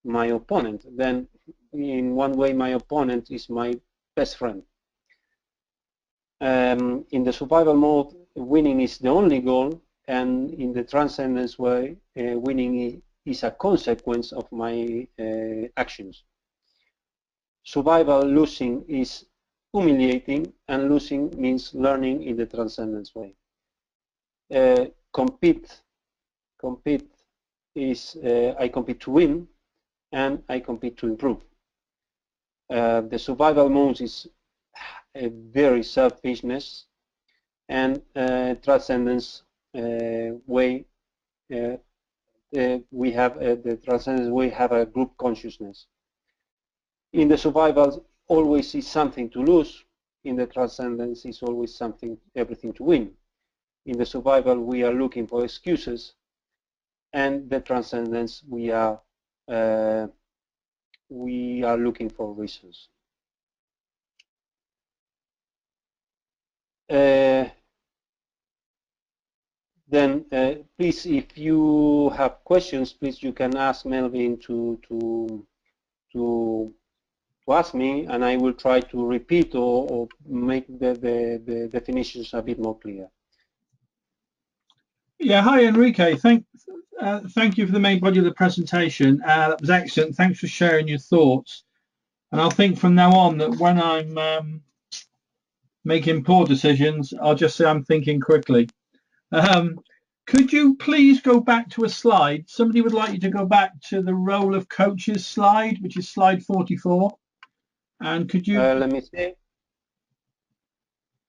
my opponent. Then, in one way, my opponent is my best friend. In the survival mode, winning is the only goal, and in the transcendence way, winning is a consequence of my actions. Survival losing is humiliating, and losing means learning in the transcendence way. Compete is I compete to win, and I compete to improve. The survival mode is a very selfishness, and transcendence way we have the transcendence way have a group consciousness. In the survival, always is something to lose. In the transcendence, is always everything to win. In the survival, we are looking for excuses, and the transcendence, we are looking for reasons. Then please, if you have questions, please you can ask Melvin to ask me, and I will try to repeat or make the definitions a bit more clear. Yeah, hi Enrique. Thank you for the main body of the presentation. That was excellent. Thanks for sharing your thoughts. And I'll think from now on that when I'm making poor decisions, I'll just say I'm thinking quickly. Could you please go back to a slide? Somebody would like you to go back to the role of coaches slide, which is slide 44. And could you... let me see.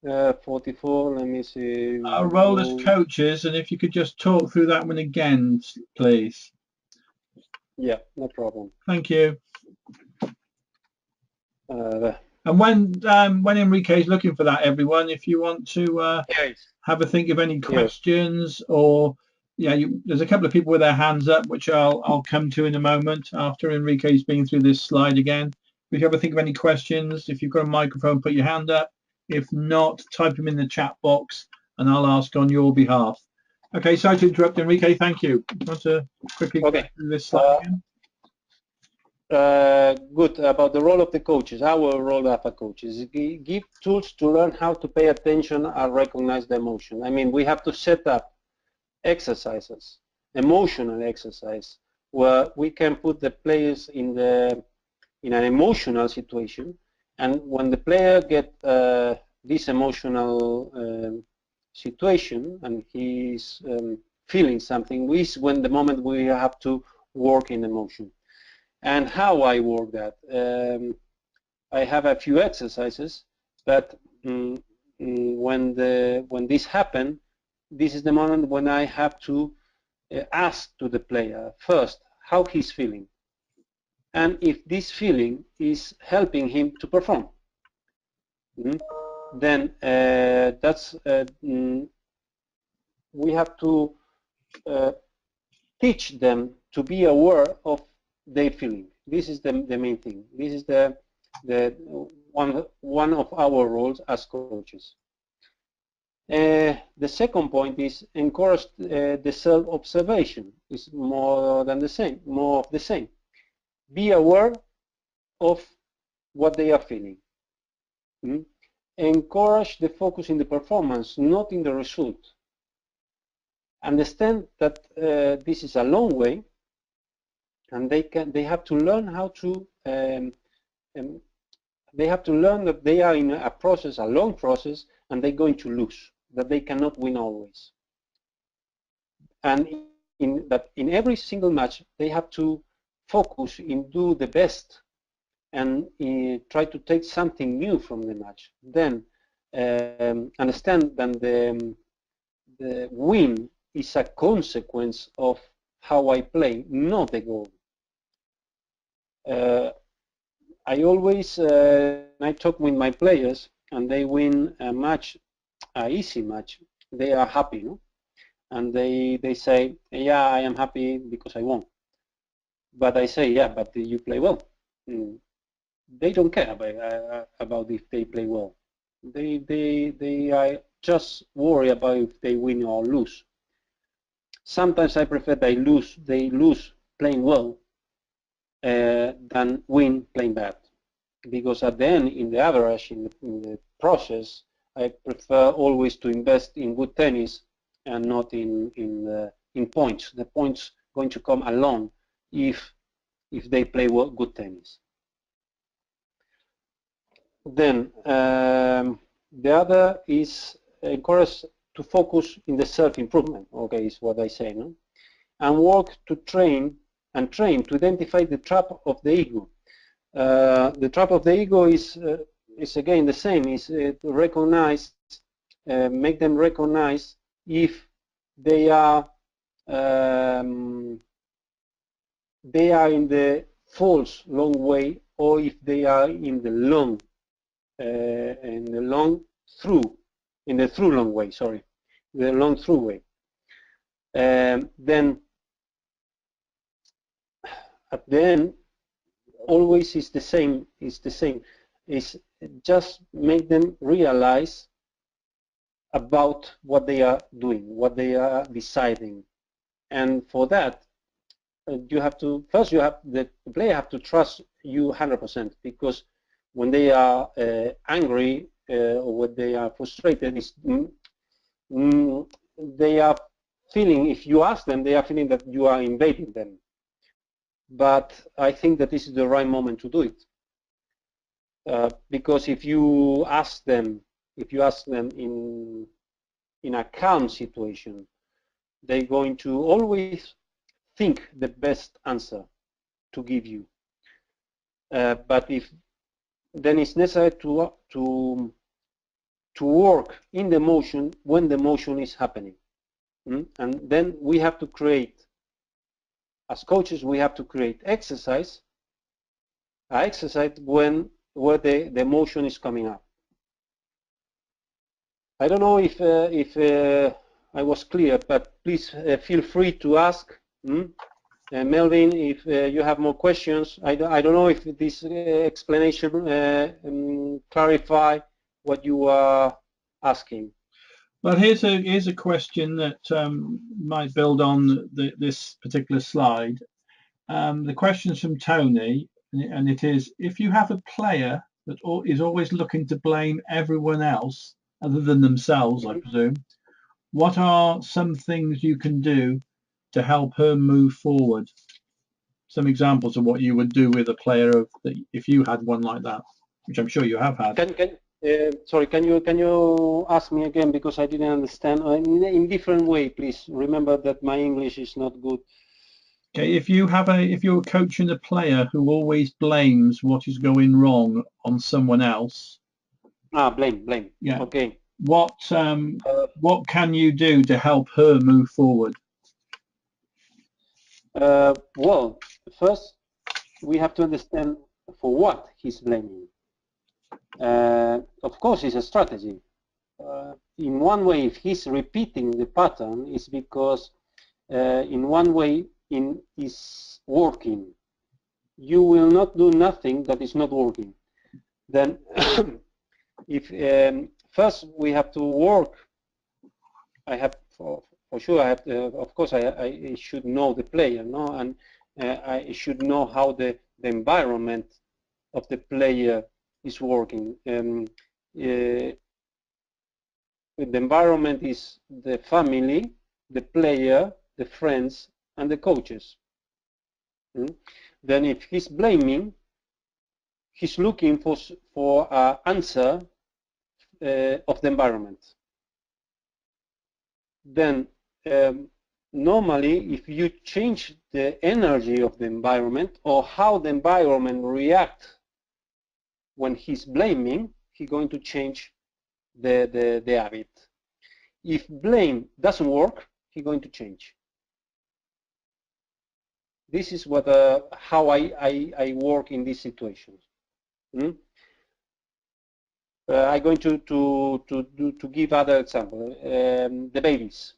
44, let me see. Our role as coaches, and if you could just talk through that one again, please. Yeah, no problem. Thank you. And when Enrique is looking for that, everyone, if you want to have a think of any questions, or there's a couple of people with their hands up, which I'll come to in a moment after Enrique's been through this slide again. If you ever think of any questions, if you've got a microphone, put your hand up. If not, type them in the chat box, and I'll ask on your behalf. Okay, sorry to interrupt, Enrique. Thank you. Want to quickly go through this slide again? Good. About the role of the coaches, our role as a coach is give tools to learn how to pay attention and recognize the emotion. I mean, we have to set up exercises, emotional exercise, where we can put the players in an emotional situation, and when the player get this emotional situation and he's feeling something, is when the moment we have to work in emotion. And how I work that? I have a few exercises, but when this happens, this is the moment when I have to ask to the player first how he's feeling, and if this feeling is helping him to perform. Then that's we have to teach them to be aware of their feeling. This is the main thing. This is the one of our roles as coaches. The second point is encourage the self-observation. It's more than the same, more of the same. Be aware of what they are feeling. Encourage the focus in the performance, not in the result. Understand that this is a long way, and they have to learn how to they have to learn that they are in a process, a long process, and they're going to lose, that they cannot win always, and in every single match they have to focus in do the best and try to take something new from the match. Then understand that the win is a consequence of how I play, not the goal. I always I talk with my players, and they win a match, an easy match. They are happy, no? And they say, yeah, I am happy because I won. But I say, yeah, but you play well. They don't care about if they play well. They are just worry about if they win or lose. Sometimes I prefer they lose playing well than win playing bad, because at the end, in the average, in the process, I prefer always to invest in good tennis and not in points. The points going to come along if they play well, good tennis. Then the other is encourage to focus in the self-improvement. Okay, is what I say, no? And work to train to identify the trap of the ego. The trap of the ego is again the same. Is to recognize, make them recognize if they are in the false long way, or if they are in the through long way. Sorry, the long through way. Then at the end, always is the same. Is just make them realize about what they are doing, what they are deciding. And for that, you have to, first the player have to trust you 100%, because when they are angry or when they are frustrated, they are feeling, if you ask them, they are feeling that you are invading them. But I think that this is the right moment to do it. Because if you ask them in a calm situation, they're going to always think the best answer to give you. But if then it's necessary to work in the motion when the motion is happening. And then we have to create, as coaches, we have to create exercise where the motion is coming up. I don't know if I was clear, but please feel free to ask. Melvin, if you have more questions. I don't know if this explanation clarify what you are asking. Well, here's a question that might build on this particular slide. The question's from Tony, and it is: if you have a player that is always looking to blame everyone else other than themselves, I presume, what are some things you can do to help her move forward? Some examples of what you would do with a player if you had one like that, which I'm sure you have had. Sorry, can you ask me again, because I didn't understand in different way, please. Remember that my English is not good. Okay, if you're coaching a player who always blames what is going wrong on someone else. Blame. Yeah. Okay. What can you do to help her move forward? Well, first we have to understand for what he's blaming. Of course, it's a strategy. In one way, if he's repeating the pattern, it's because in one way is working. You will not do nothing that is not working. Then, if first we have to work, I have for sure. I have to, of course, I should know the player, no, and I should know how the environment of the player is working. The environment is the family, the player, the friends, and the coaches. Then if he's blaming, he's looking for an answer of the environment. Then normally, if you change the energy of the environment or how the environment reacts when he's blaming, he's going to change the habit. If blame doesn't work, he's going to change. This is what how I work in these situations. I'm going to give other example. The babies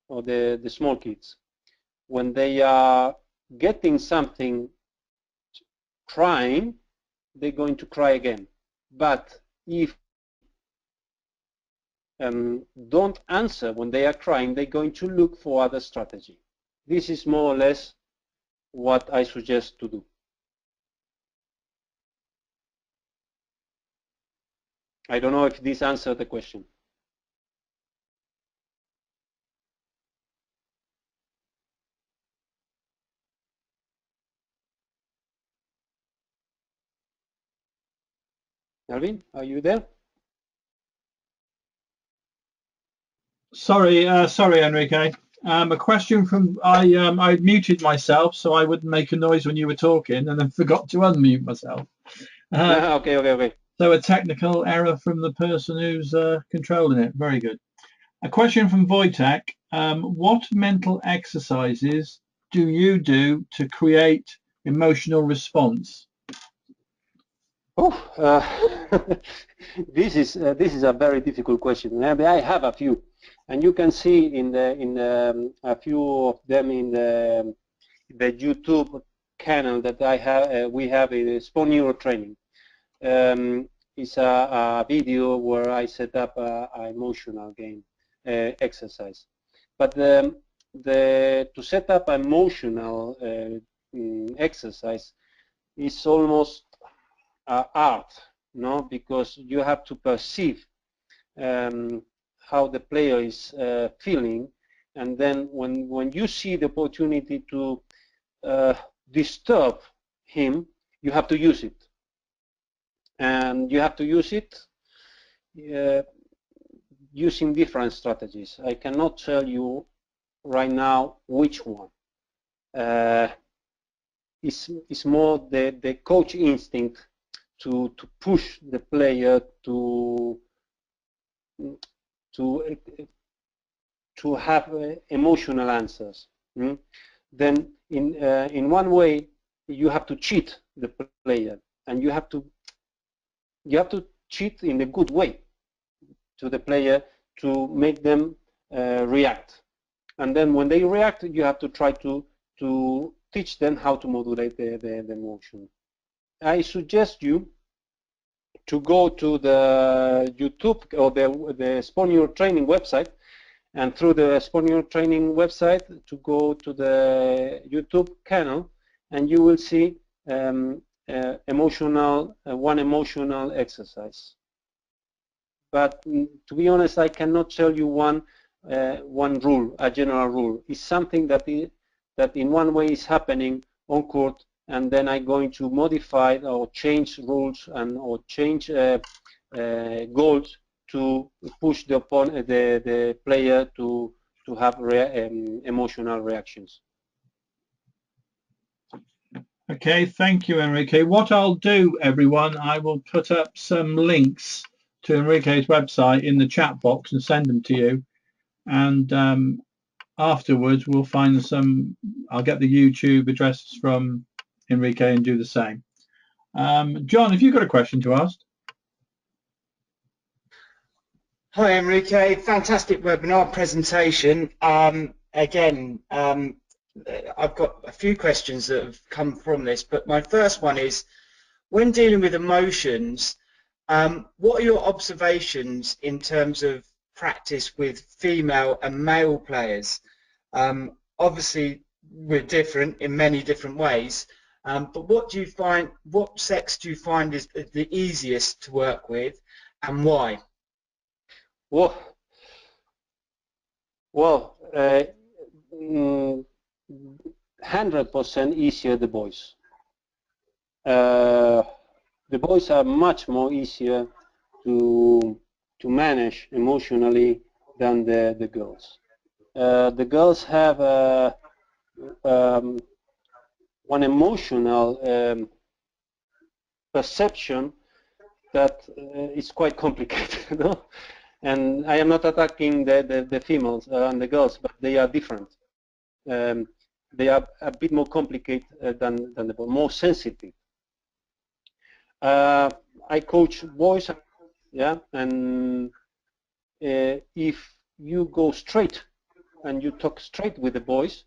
or the small kids, when they are getting something, crying, they're going to cry again. But if don't answer when they are crying, they're going to look for other strategy. This is more or less what I suggest to do. I don't know if this answered the question. Alvin, are you there? Sorry, Enrique. A question from I muted myself so I wouldn't make a noise when you were talking, and then forgot to unmute myself. Okay. So a technical error from the person who's controlling it. Very good. A question from Wojtek. What mental exercises do you do to create emotional response? This is a very difficult question. I have a few, and you can see in a few of them in the YouTube channel that I have. We have a Sport Neuro training. is a video where I set up an emotional game exercise. But to set up an emotional exercise is almost art, no? Because you have to perceive how the player is feeling, and then when you see the opportunity to disturb him, you have to use it. And you have to use it using different strategies. I cannot tell you right now which one. It's more the coach instinct to push the player to have emotional answers. Then in one way you have to cheat the player, and you have to cheat in a good way to the player to make them react. And then when they react, you have to try to teach them how to modulate the emotion. I suggest you to go to the YouTube or the Sport Neuro Training website, and through the Sport Neuro Training website to go to the YouTube channel, and you will see one emotional exercise. But to be honest, I cannot tell you one rule, a general rule. It's something that in one way is happening on court, and then I'm going to modify or change rules or change goals to push the player to have emotional reactions. Okay, thank you, Enrique. What I'll do, everyone, I will put up some links to Enrique's website in the chat box and send them to you. And afterwards, we'll find some. I'll get the YouTube addresses from Enrique and do the same. John, have you got a question to ask? Hi, Enrique. Fantastic webinar presentation. Again, I've got a few questions that have come from this, but my first one is, when dealing with emotions, what are your observations in terms of practice with female and male players? Obviously, we're different in many different ways, but what do you find, what sex do you find is the easiest to work with, and why? Well, 100% easier the boys. The boys are much more easier to manage emotionally than the girls. The girls have one emotional perception that is quite complicated. No? And I am not attacking the females and the girls, but they are different. They are a bit more complicated than the boys, more sensitive. I coach boys, yeah, and if you go straight and you talk straight with the boys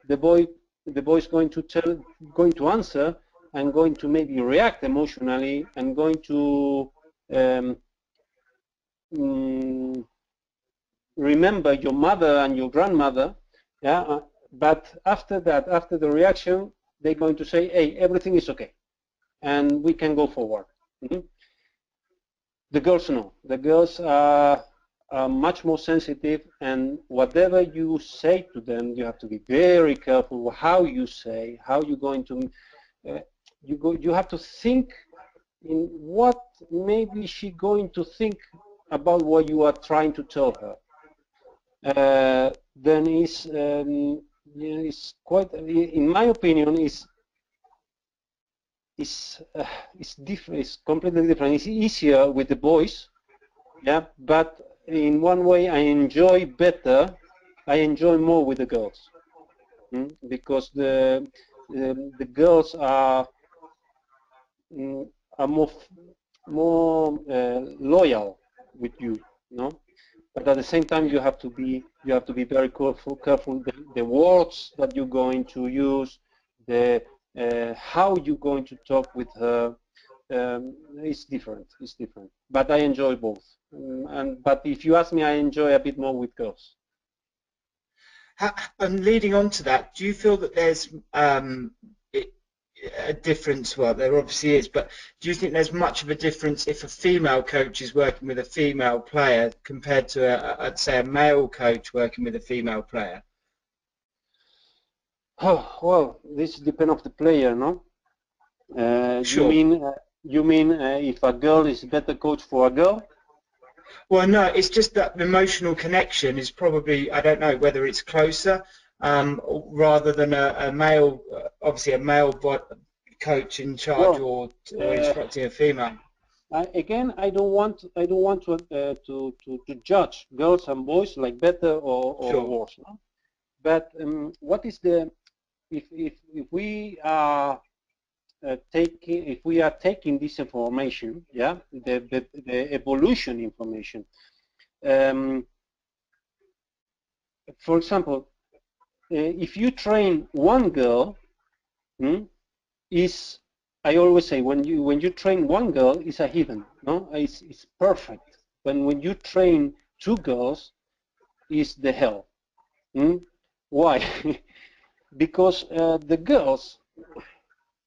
is going to answer and going to maybe react emotionally and going to remember your mother and your grandmother, yeah. But after that, after the reaction, they're going to say, "Hey, everything is okay, and we can go forward." The girls no. The girls are much more sensitive, and whatever you say to them, you have to be very careful how you say, how you're going to. You have to think in what maybe she's going to think about what you are trying to tell her. Then it's quite, in my opinion, it's different. It's completely different. It's easier with the boys, yeah. But in one way, I enjoy better. I enjoy more with the girls, because the girls are more loyal with you, no? But at the same time, you have to be very careful the words that you're going to use, how you're going to talk with her. it's different. It's different. But I enjoy both. But if you ask me, I enjoy a bit more with girls. And leading on to that, do you feel that there's a difference? Well, there obviously is, but do you think there's much of a difference if a female coach is working with a female player compared to, I'd say, a male coach working with a female player? Oh, well, this depends on the player, no? Sure. You mean if a girl is a better coach for a girl? Well, no, it's just that the emotional connection is probably, I don't know whether it's closer, rather than a male, obviously a male coach in charge, or instructing a female. Again, I don't want to judge girls and boys like better or Sure. worse. No? But what is the if we are taking this information, yeah, the evolution information. For example, if you train one girl, I always say when you train one girl, it's a heathen, no, it's perfect. When you train two girls, it's the hell. Why? Because the girls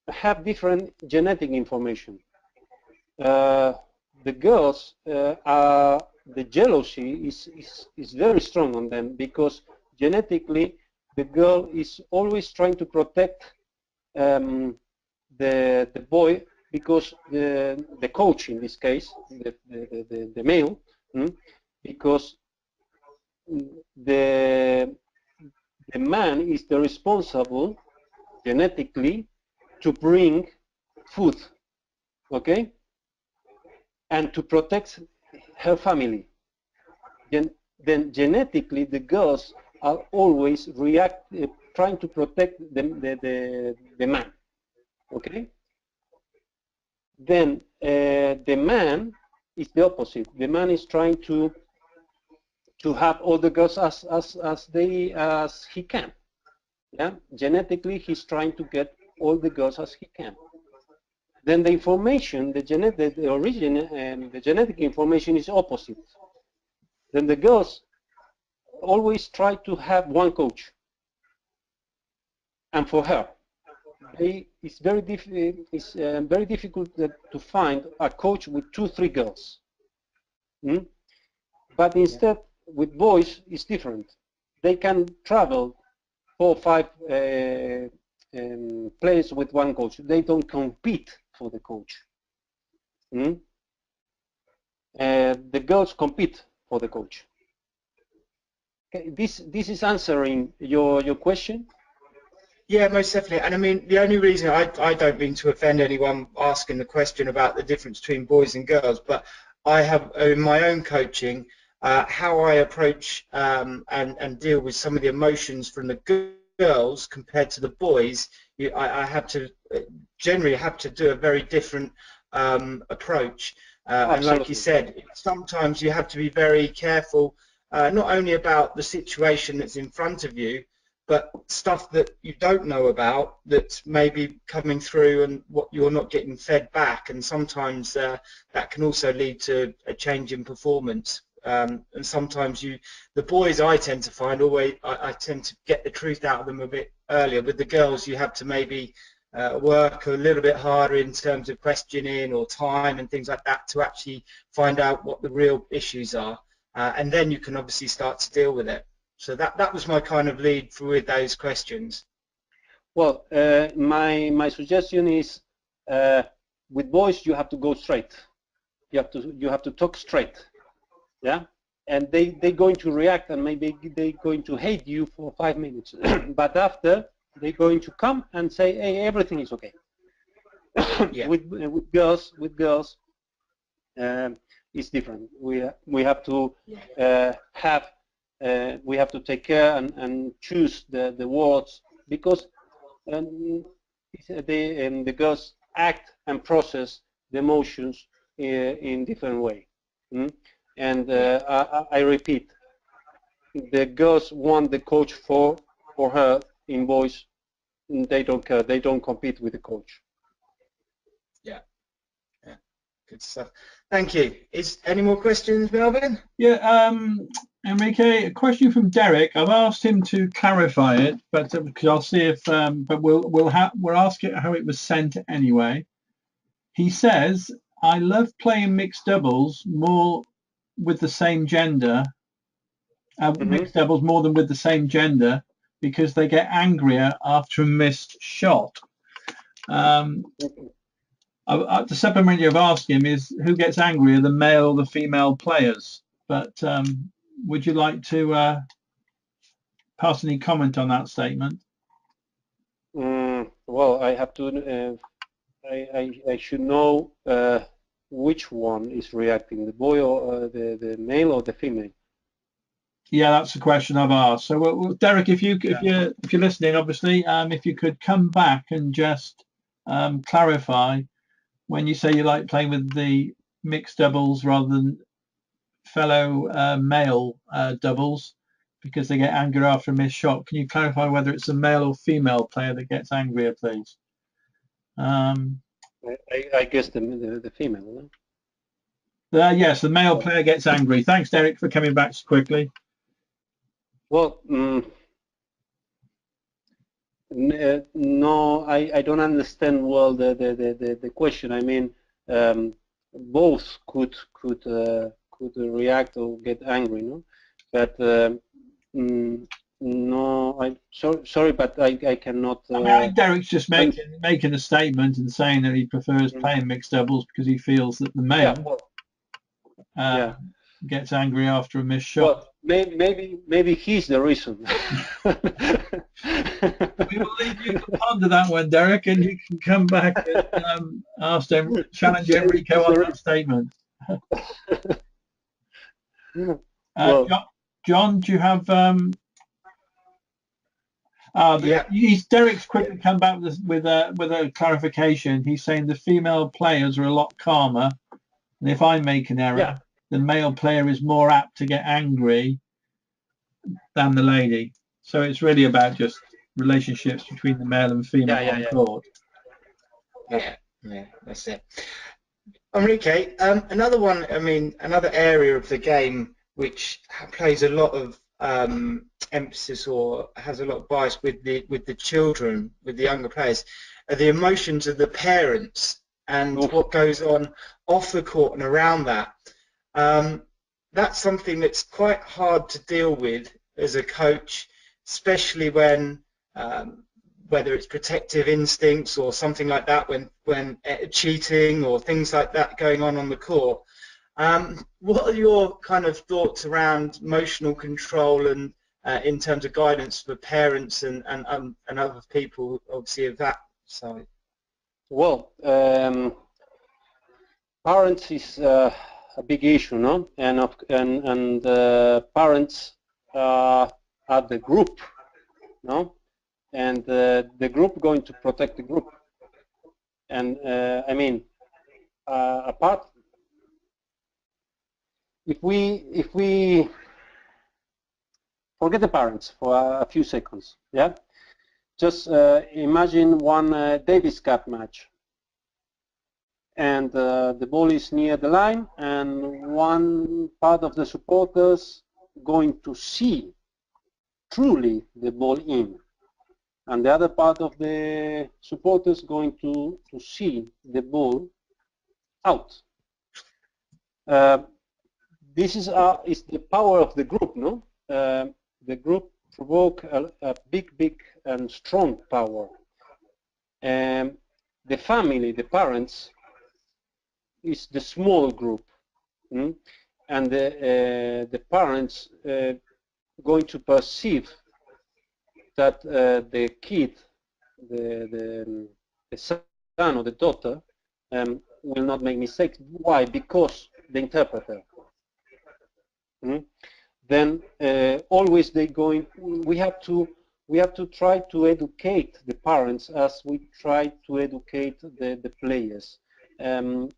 have different genetic information. The girls the jealousy is very strong on them, because genetically the girl is always trying to protect the boy, because the coach in this case, the male, because the man is the responsible genetically to bring food, okay, and to protect her family. Then genetically the girls are always trying to protect the man, okay. Then the man is the opposite. The man is trying to have all the girls as he can. Yeah, genetically he's trying to get all the girls as he can. Then the information, the genetic information is opposite. Then the girls always try to have one coach, and for her, it's very difficult to find a coach with 2-3 girls. But instead, with boys, it's different. They can travel 4 or 5 players with one coach. They don't compete for the coach. The girls compete for the coach. Okay, this is answering your question. Yeah, most definitely. And I mean, the only reason I don't mean to offend anyone asking the question about the difference between boys and girls, but I have in my own coaching how I approach and deal with some of the emotions from the girls compared to the boys. I have to generally have to do a very different approach. And like you said, sometimes you have to be very careful, not only about the situation that's in front of you, but stuff that you don't know about that's maybe coming through and what you're not getting fed back, and sometimes that can also lead to a change in performance. And sometimes the boys, I tend to find, I tend to get the truth out of them a bit earlier. With the girls, you have to maybe work a little bit harder in terms of questioning or time and things like that to actually find out what the real issues are, and then you can obviously start to deal with it. So that was my kind of lead with those questions. Well, my suggestion is with boys you have to go straight. You have to talk straight, yeah. And they're going to react, and maybe they're going to hate you for 5 minutes, but after they're going to come and say, hey, everything is okay. Yeah. With girls, it's different. We have to we have to take care and choose the words, because the girls act and process the emotions in different way. And I repeat, the girls want the coach for her. In boys, they don't care. They don't compete with the coach. Yeah. Good stuff. Thank you. Is any more questions, Melvin? Yeah, Enrique, a question from Derek. I've asked him to clarify it, but because I'll see if, but we'll ask it how it was sent anyway. He says, "I love playing mixed doubles more with the same gender, mixed doubles more than with the same gender, because they get angrier after a missed shot." The supplementary I've asked him is who gets angrier, the male or the female players. But would you like to pass any comment on that statement? Well, I have to. I should know which one is reacting, the boy or the male or the female. Yeah, that's the question I've asked. So, Derek, if you're listening, obviously, if you could come back and just clarify when you say you like playing with the mixed doubles rather than fellow male doubles because they get angry after a missed shot. Can you clarify whether it's a male or female player that gets angrier, please? I guess the female. Yes, the male player gets angry. Thanks, Derek, for coming back so quickly. Well, no, I don't understand well the question. I mean, both could react or get angry, no? But no, I'm sorry, but I cannot. I think Derek's just making a statement and saying that he prefers playing mixed doubles because he feels that the male gets angry after a missed shot. Well, maybe he's the reason. We will leave you to ponder that one, Derek, and you can come back and challenge Enrico on that statement. John, do you have? Derek's quickly come back with a clarification. He's saying the female players are a lot calmer, and if I make an error, the male player is more apt to get angry than the lady. So it's really about just relationships between the male and female on court. Yeah, that's it. Enrique, another one. I mean, another area of the game which plays a lot of emphasis or has a lot of bias with the children, with the younger players, are the emotions of the parents and what goes on off the court and around that. That's something that's quite hard to deal with as a coach, especially when whether it's protective instincts or something like that, when cheating or things like that going on the court. What are your kind of thoughts around emotional control and in terms of guidance for parents and other people, obviously, of that side? Well, parents is a big issue, no? And parents are the group, no? And the group going to protect the group. And I mean, apart. If we forget the parents for a few seconds, yeah, just imagine one Davis Cup match, and the ball is near the line, and one part of the supporters going to see truly the ball in, and the other part of the supporters going to see the ball out. This is the power of the group, no? The group provoke a big and strong power. The family, the parents, is the small group, and the parents going to perceive that the kid, the son or the daughter, will not make mistakes. Why? Because the interpreter. Then always we have to try to educate the parents as we try to educate the players. The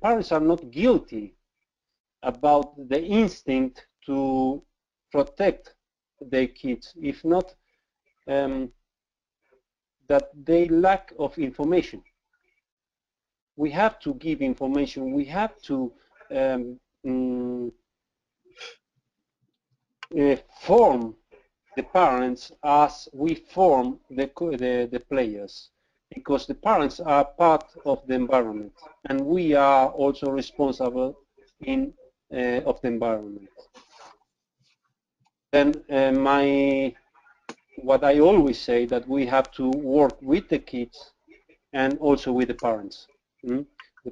parents are not guilty about the instinct to protect their kids. If not, that they lack of information. We have to give information. We have to form the parents as we form the players, because the parents are part of the environment, and we are also responsible of the environment. Then what I always say, that we have to work with the kids and also with the parents. The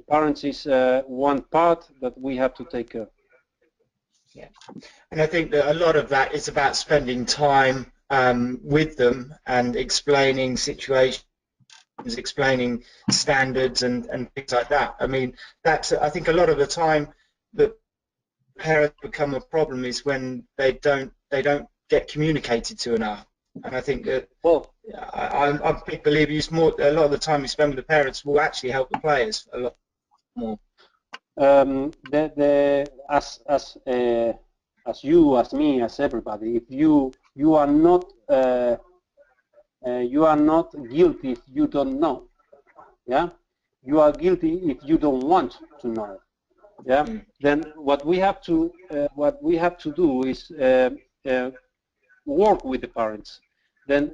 parents is one part that we have to take care. Yeah, and I think that a lot of that is about spending time with them and explaining situations, explaining standards and things like that. I mean, that's, I think a lot of the time that parents become a problem is when they don't get communicated to enough. And I think that, well, I'm a big believer, a lot of the time you spend with the parents will actually help the players a lot more. As you, as me, as everybody, if you are not guilty if you don't know, yeah, you are guilty if you don't want to know, yeah. Then what we have to do is work with the parents. Then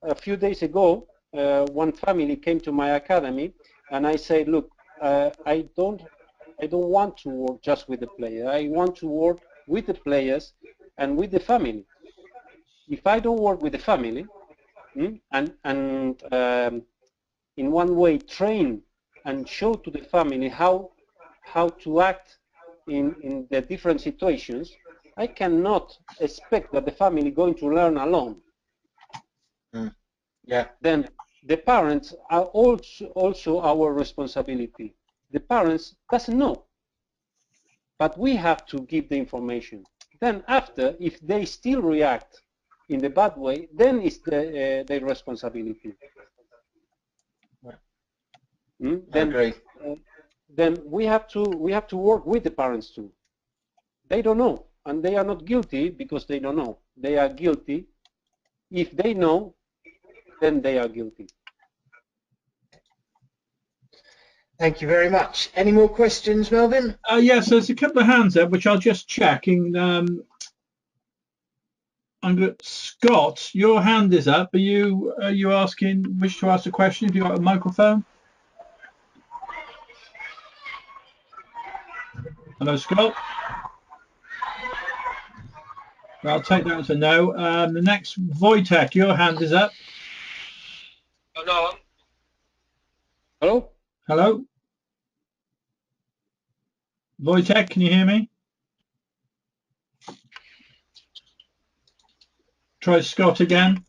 a few days ago, one family came to my academy, and I said, look, I don't want to work just with the player. I want to work with the players and with the family. If I don't work with the family and in one way train and show to the family how to act in the different situations, I cannot expect that the family is going to learn alone. Yeah. Then the parents are also our responsibility. The parents doesn't know, but we have to give the information. Then after, if they still react in the bad way, then it's their responsibility. I agree. Then we have to work with the parents too. They don't know, and they are not guilty because they don't know. They are guilty. If they know, then they are guilty. Thank you very much. Any more questions, Melvin? Yes, there's a couple of hands up, which I'll just check. Scott, your hand is up. Are you wish to ask a question? Have you got a microphone? Hello, Scott. Well, I'll take that as a no. The next, Wojtek, your hand is up. Hello. Hello? Hello? Wojtek, can you hear me? Try Scott again.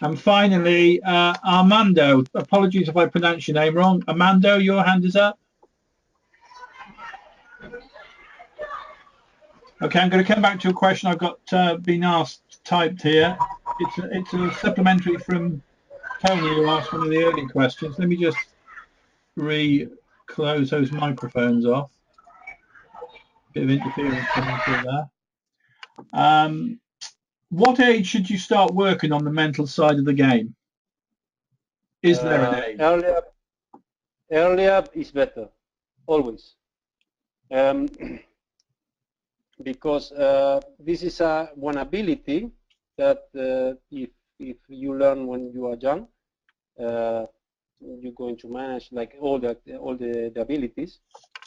And finally, Armando. Apologies if I pronounce your name wrong. Armando, your hand is up. Okay, I'm going to come back to a question I've got been asked, typed here. It's a supplementary from Tony, who asked one of the early questions. Let me just close those microphones off. Bit of interference coming through there. What age should you start working on the mental side of the game? Is there an age? Earlier is better, always. Because this is one ability that if you learn when you are young, you're going to manage like all the abilities.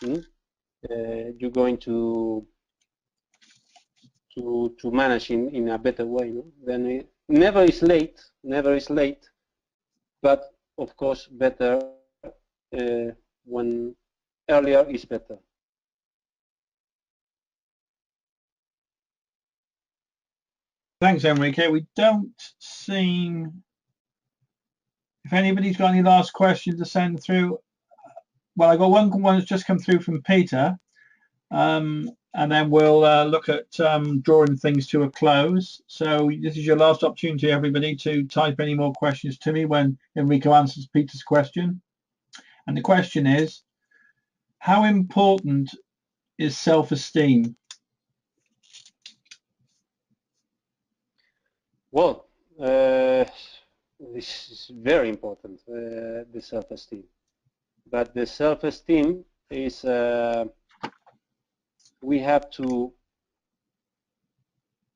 You're going to manage in a better way. No? Then it never is late, but of course better when earlier is better. Thanks, Enrique. We don't seem, if anybody's got any last questions to send through. Well, I got one that's just come through from Peter, and then we'll look at drawing things to a close. So this is your last opportunity, everybody, to type any more questions to me when Enrico answers Peter's question. And the question is, how important is self-esteem? Well, this is very important, the self-esteem. But the self-esteem is, we have to,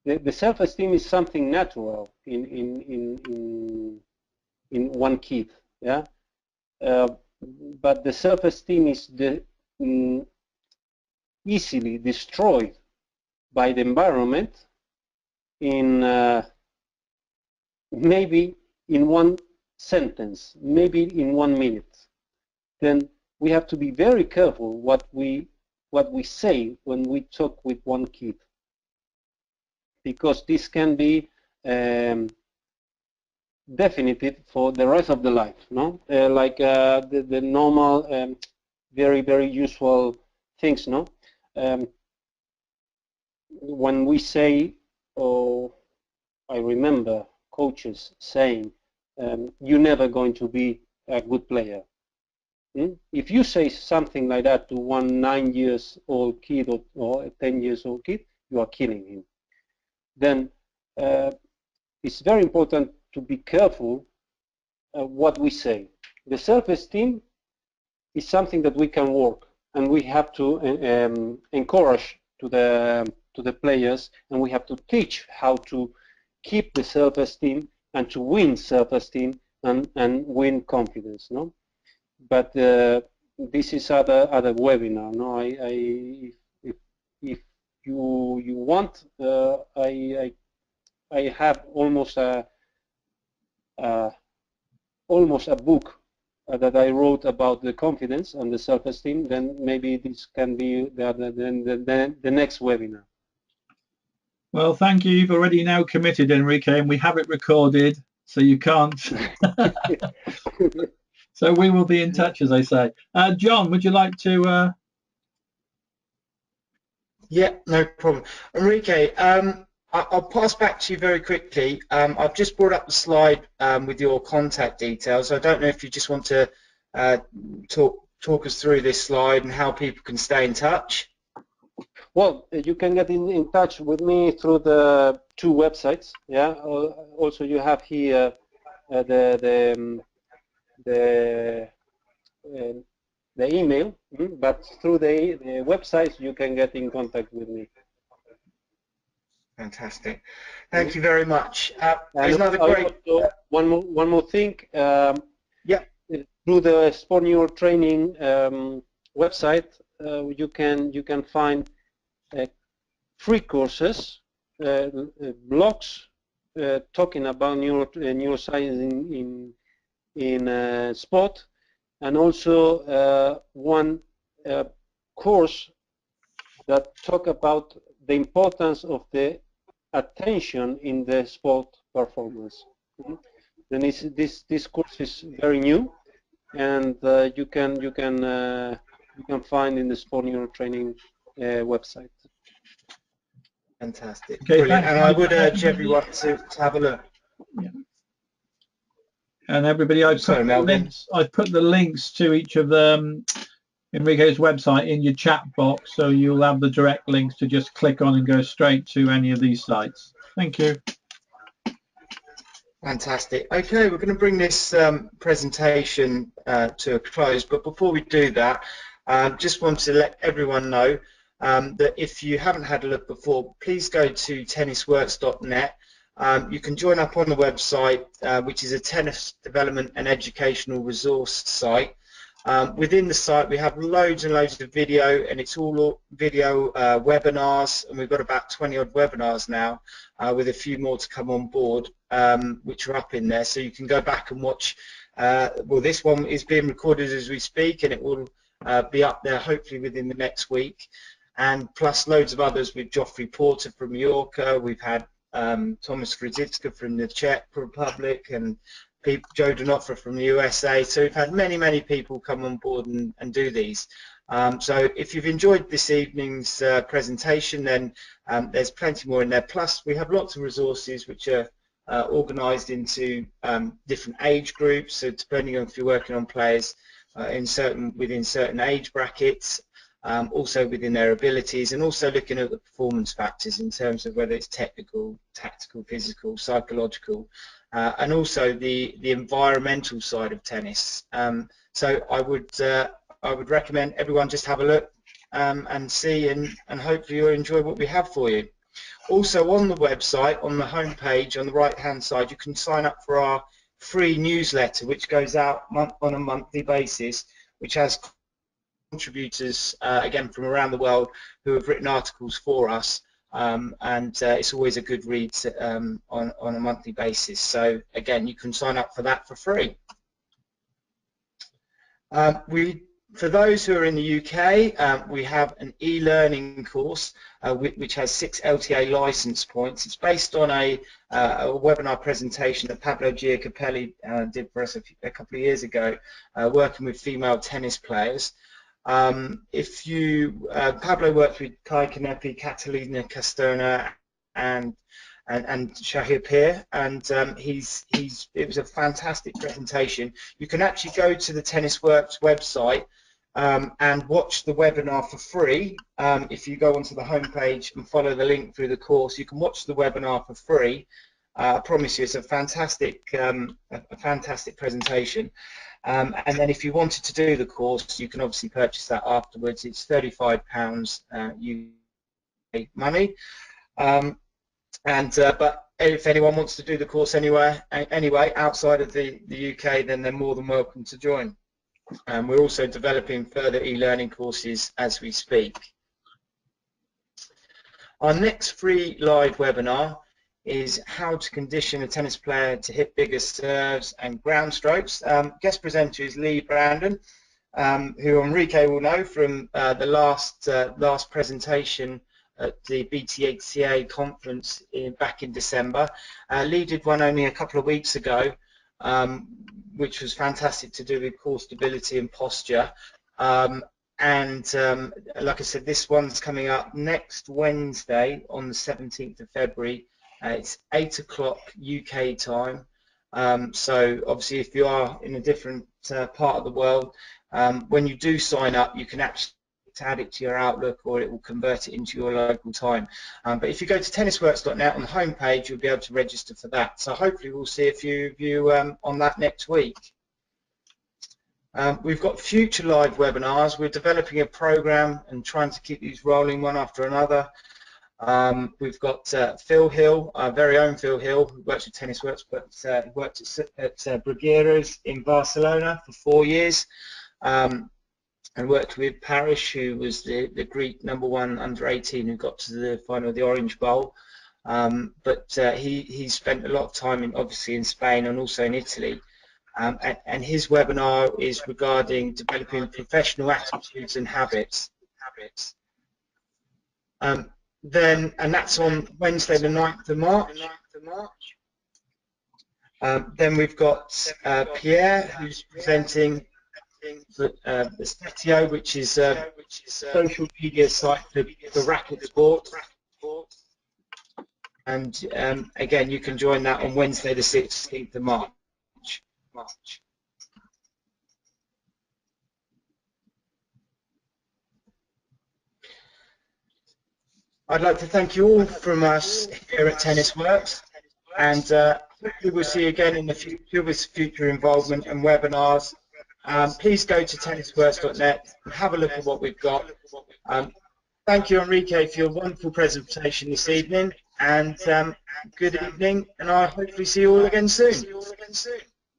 the self-esteem is something natural in one kid, yeah? But the self-esteem is easily destroyed by the environment in maybe in one sentence, maybe in 1 minute. Then we have to be very careful what we say when we talk with one kid, because this can be definitive for the rest of the life, no? Like the normal, very usual things, no? When we say, oh, I remember coaches saying, you're never going to be a good player. If you say something like that to one 9-year-old kid or a 10-year-old kid, you are killing him. Then it's very important to be careful what we say. The self-esteem is something that we can work, and we have to encourage to the players, and we have to teach how to keep the self-esteem and to win self-esteem and win confidence, no? But this is other webinar, no? If you want, I have almost a book that I wrote about the confidence and the self-esteem. Then maybe this can be the next webinar. Well, thank you. You've already now committed, Enrique, and we have it recorded, so you can't. So we will be in touch, as I say. John, would you like to? Yeah, no problem. Enrique, I'll pass back to you very quickly. I've just brought up the slide with your contact details. I don't know if you just want to talk us through this slide and how people can stay in touch. Well, you can get in touch with me through the 2 websites. Yeah. Also, you have here the email, but through the websites you can get in contact with me. Fantastic. Thank you very much. There's another great. One more thing. Yeah. Through the Sport Neuro Training website, you can find free courses, blogs talking about neuroscience in sport, and also one course that talk about the importance of the attention in the sport performance. Then this course is very new, and you can find in the Sport Neuro Training website. Fantastic. Okay, brilliant. thanks. And I would urge everyone to have a look. Yeah. And everybody, I've put the links to each of them, Enrique's website, in your chat box, so you'll have the direct links to just click on and go straight to any of these sites. Thank you. Fantastic. Okay, we're going to bring this presentation to a close, but before we do that, just want to let everyone know that if you haven't had a look before, please go to tennisworks.net. You can join up on the website, which is a tennis development and educational resource site. Within the site we have loads and loads of video, and it's all video webinars, and we've got about 20 odd webinars now, with a few more to come on board, which are up in there, so you can go back and watch. Well, this one is being recorded as we speak, and it will be up there hopefully within the next week, and plus loads of others with Joffrey Porter from Mallorca. We've had Thomas Frzycka from the Czech Republic, and Joe Donofra from the USA. So we've had many people come on board and do these. So if you've enjoyed this evening's presentation, then there's plenty more in there. Plus we have lots of resources which are organised into different age groups, so depending on if you're working on players within certain age brackets. also within their abilities, and also looking at the performance factors in terms of whether it's technical, tactical, physical, psychological, and also the environmental side of tennis. So I would recommend everyone just have a look and see, and hopefully you'll enjoy what we have for you. Also on the website, on the homepage, on the right-hand side, you can sign up for our free newsletter, which goes out on a monthly basis, which has contributors, again, from around the world who have written articles for us, and it's always a good read on a monthly basis. So, again, you can sign up for that for free. For those who are in the UK, we have an e-learning course which has 6 LTA license points. It's based on a webinar presentation that Pablo Giacopelli did for us a couple of years ago, working with female tennis players. Pablo worked with Kai Kanepi, Catalina Castona, and Shahir Peer, and it was a fantastic presentation. You can actually go to the TennisWorks website and watch the webinar for free. If you go onto the homepage and follow the link through the course, you can watch the webinar for free. I promise you, it's a fantastic presentation. And then if you wanted to do the course, you can obviously purchase that afterwards. It's £35 UK money. But if anyone wants to do the course anyway, outside of the UK, then they're more than welcome to join. We're also developing further e-learning courses as we speak. Our next free live webinar is how to condition a tennis player to hit bigger serves and ground strokes. Guest presenter is Lee Brandon, who Enrique will know from the last presentation at the BTHCA conference back in December. Lee did one only a couple of weeks ago, which was fantastic, to do with core stability and posture. Like I said, this one's coming up next Wednesday on the 17th of February. It's 8 o'clock UK time. So obviously, if you are in a different part of the world, when you do sign up, you can actually add it to your Outlook, or it will convert it into your local time. But if you go to tennisworks.net on the homepage, you'll be able to register for that. So hopefully we'll see a few of you on that next week. We've got future live webinars. We're developing a program and trying to keep these rolling one after another. We've got Phil Hill, our very own Phil Hill, who works with TennisWorks, but worked at Brugueras in Barcelona for 4 years. And worked with Parrish, who was the Greek #1 under-18 who got to the final of the Orange Bowl. But he spent a lot of time, obviously, in Spain and also in Italy. And his webinar is regarding developing professional attitudes and habits. And that's on Wednesday, the 9th of March. Then we've got Pierre, who's presenting the Stetio, which is a social media site for racket sport. And again, you can join that on Wednesday, the 16th of March. I'd like to thank you all from us here at TennisWorks, and hopefully we'll see you again in the future with future involvement and webinars. Please go to tennisworks.net and have a look at what we've got. Thank you, Enrique, for your wonderful presentation this evening, and good evening, and I'll hopefully see you all again soon.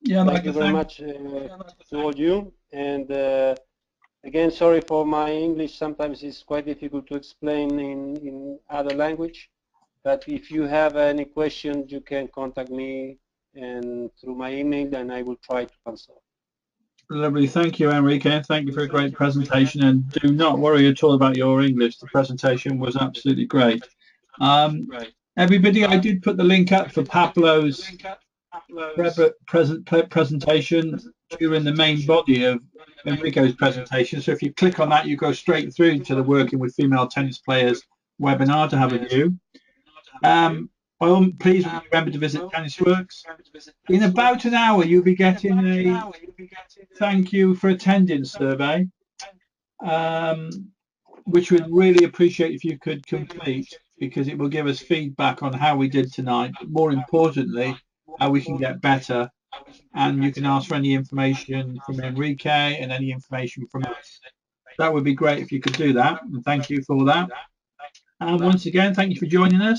Yeah, thank you very much to all you, and again, sorry for my English. Sometimes it's quite difficult to explain in other language, but if you have any questions, you can contact me and through my email, and I will try to answer. Lovely. Thank you, Enrique. Thank you for a great presentation, and do not worry at all about your English. The presentation was absolutely great. Everybody, I did put the link up for Pablo's presentation during the main body of Enrico's presentation. So if you click on that, you go straight through to the Working with Female Tennis Players webinar to have a view. Please remember to visit TennisWorks. In about an hour, you'll be getting a thank you for attending survey. which we'd really appreciate if you could complete, because it will give us feedback on how we did tonight, but more importantly, how we can get better. And you can ask for any information from Enrique and any information from us. That would be great if you could do that, and thank you for that. And once again, thank you for joining us.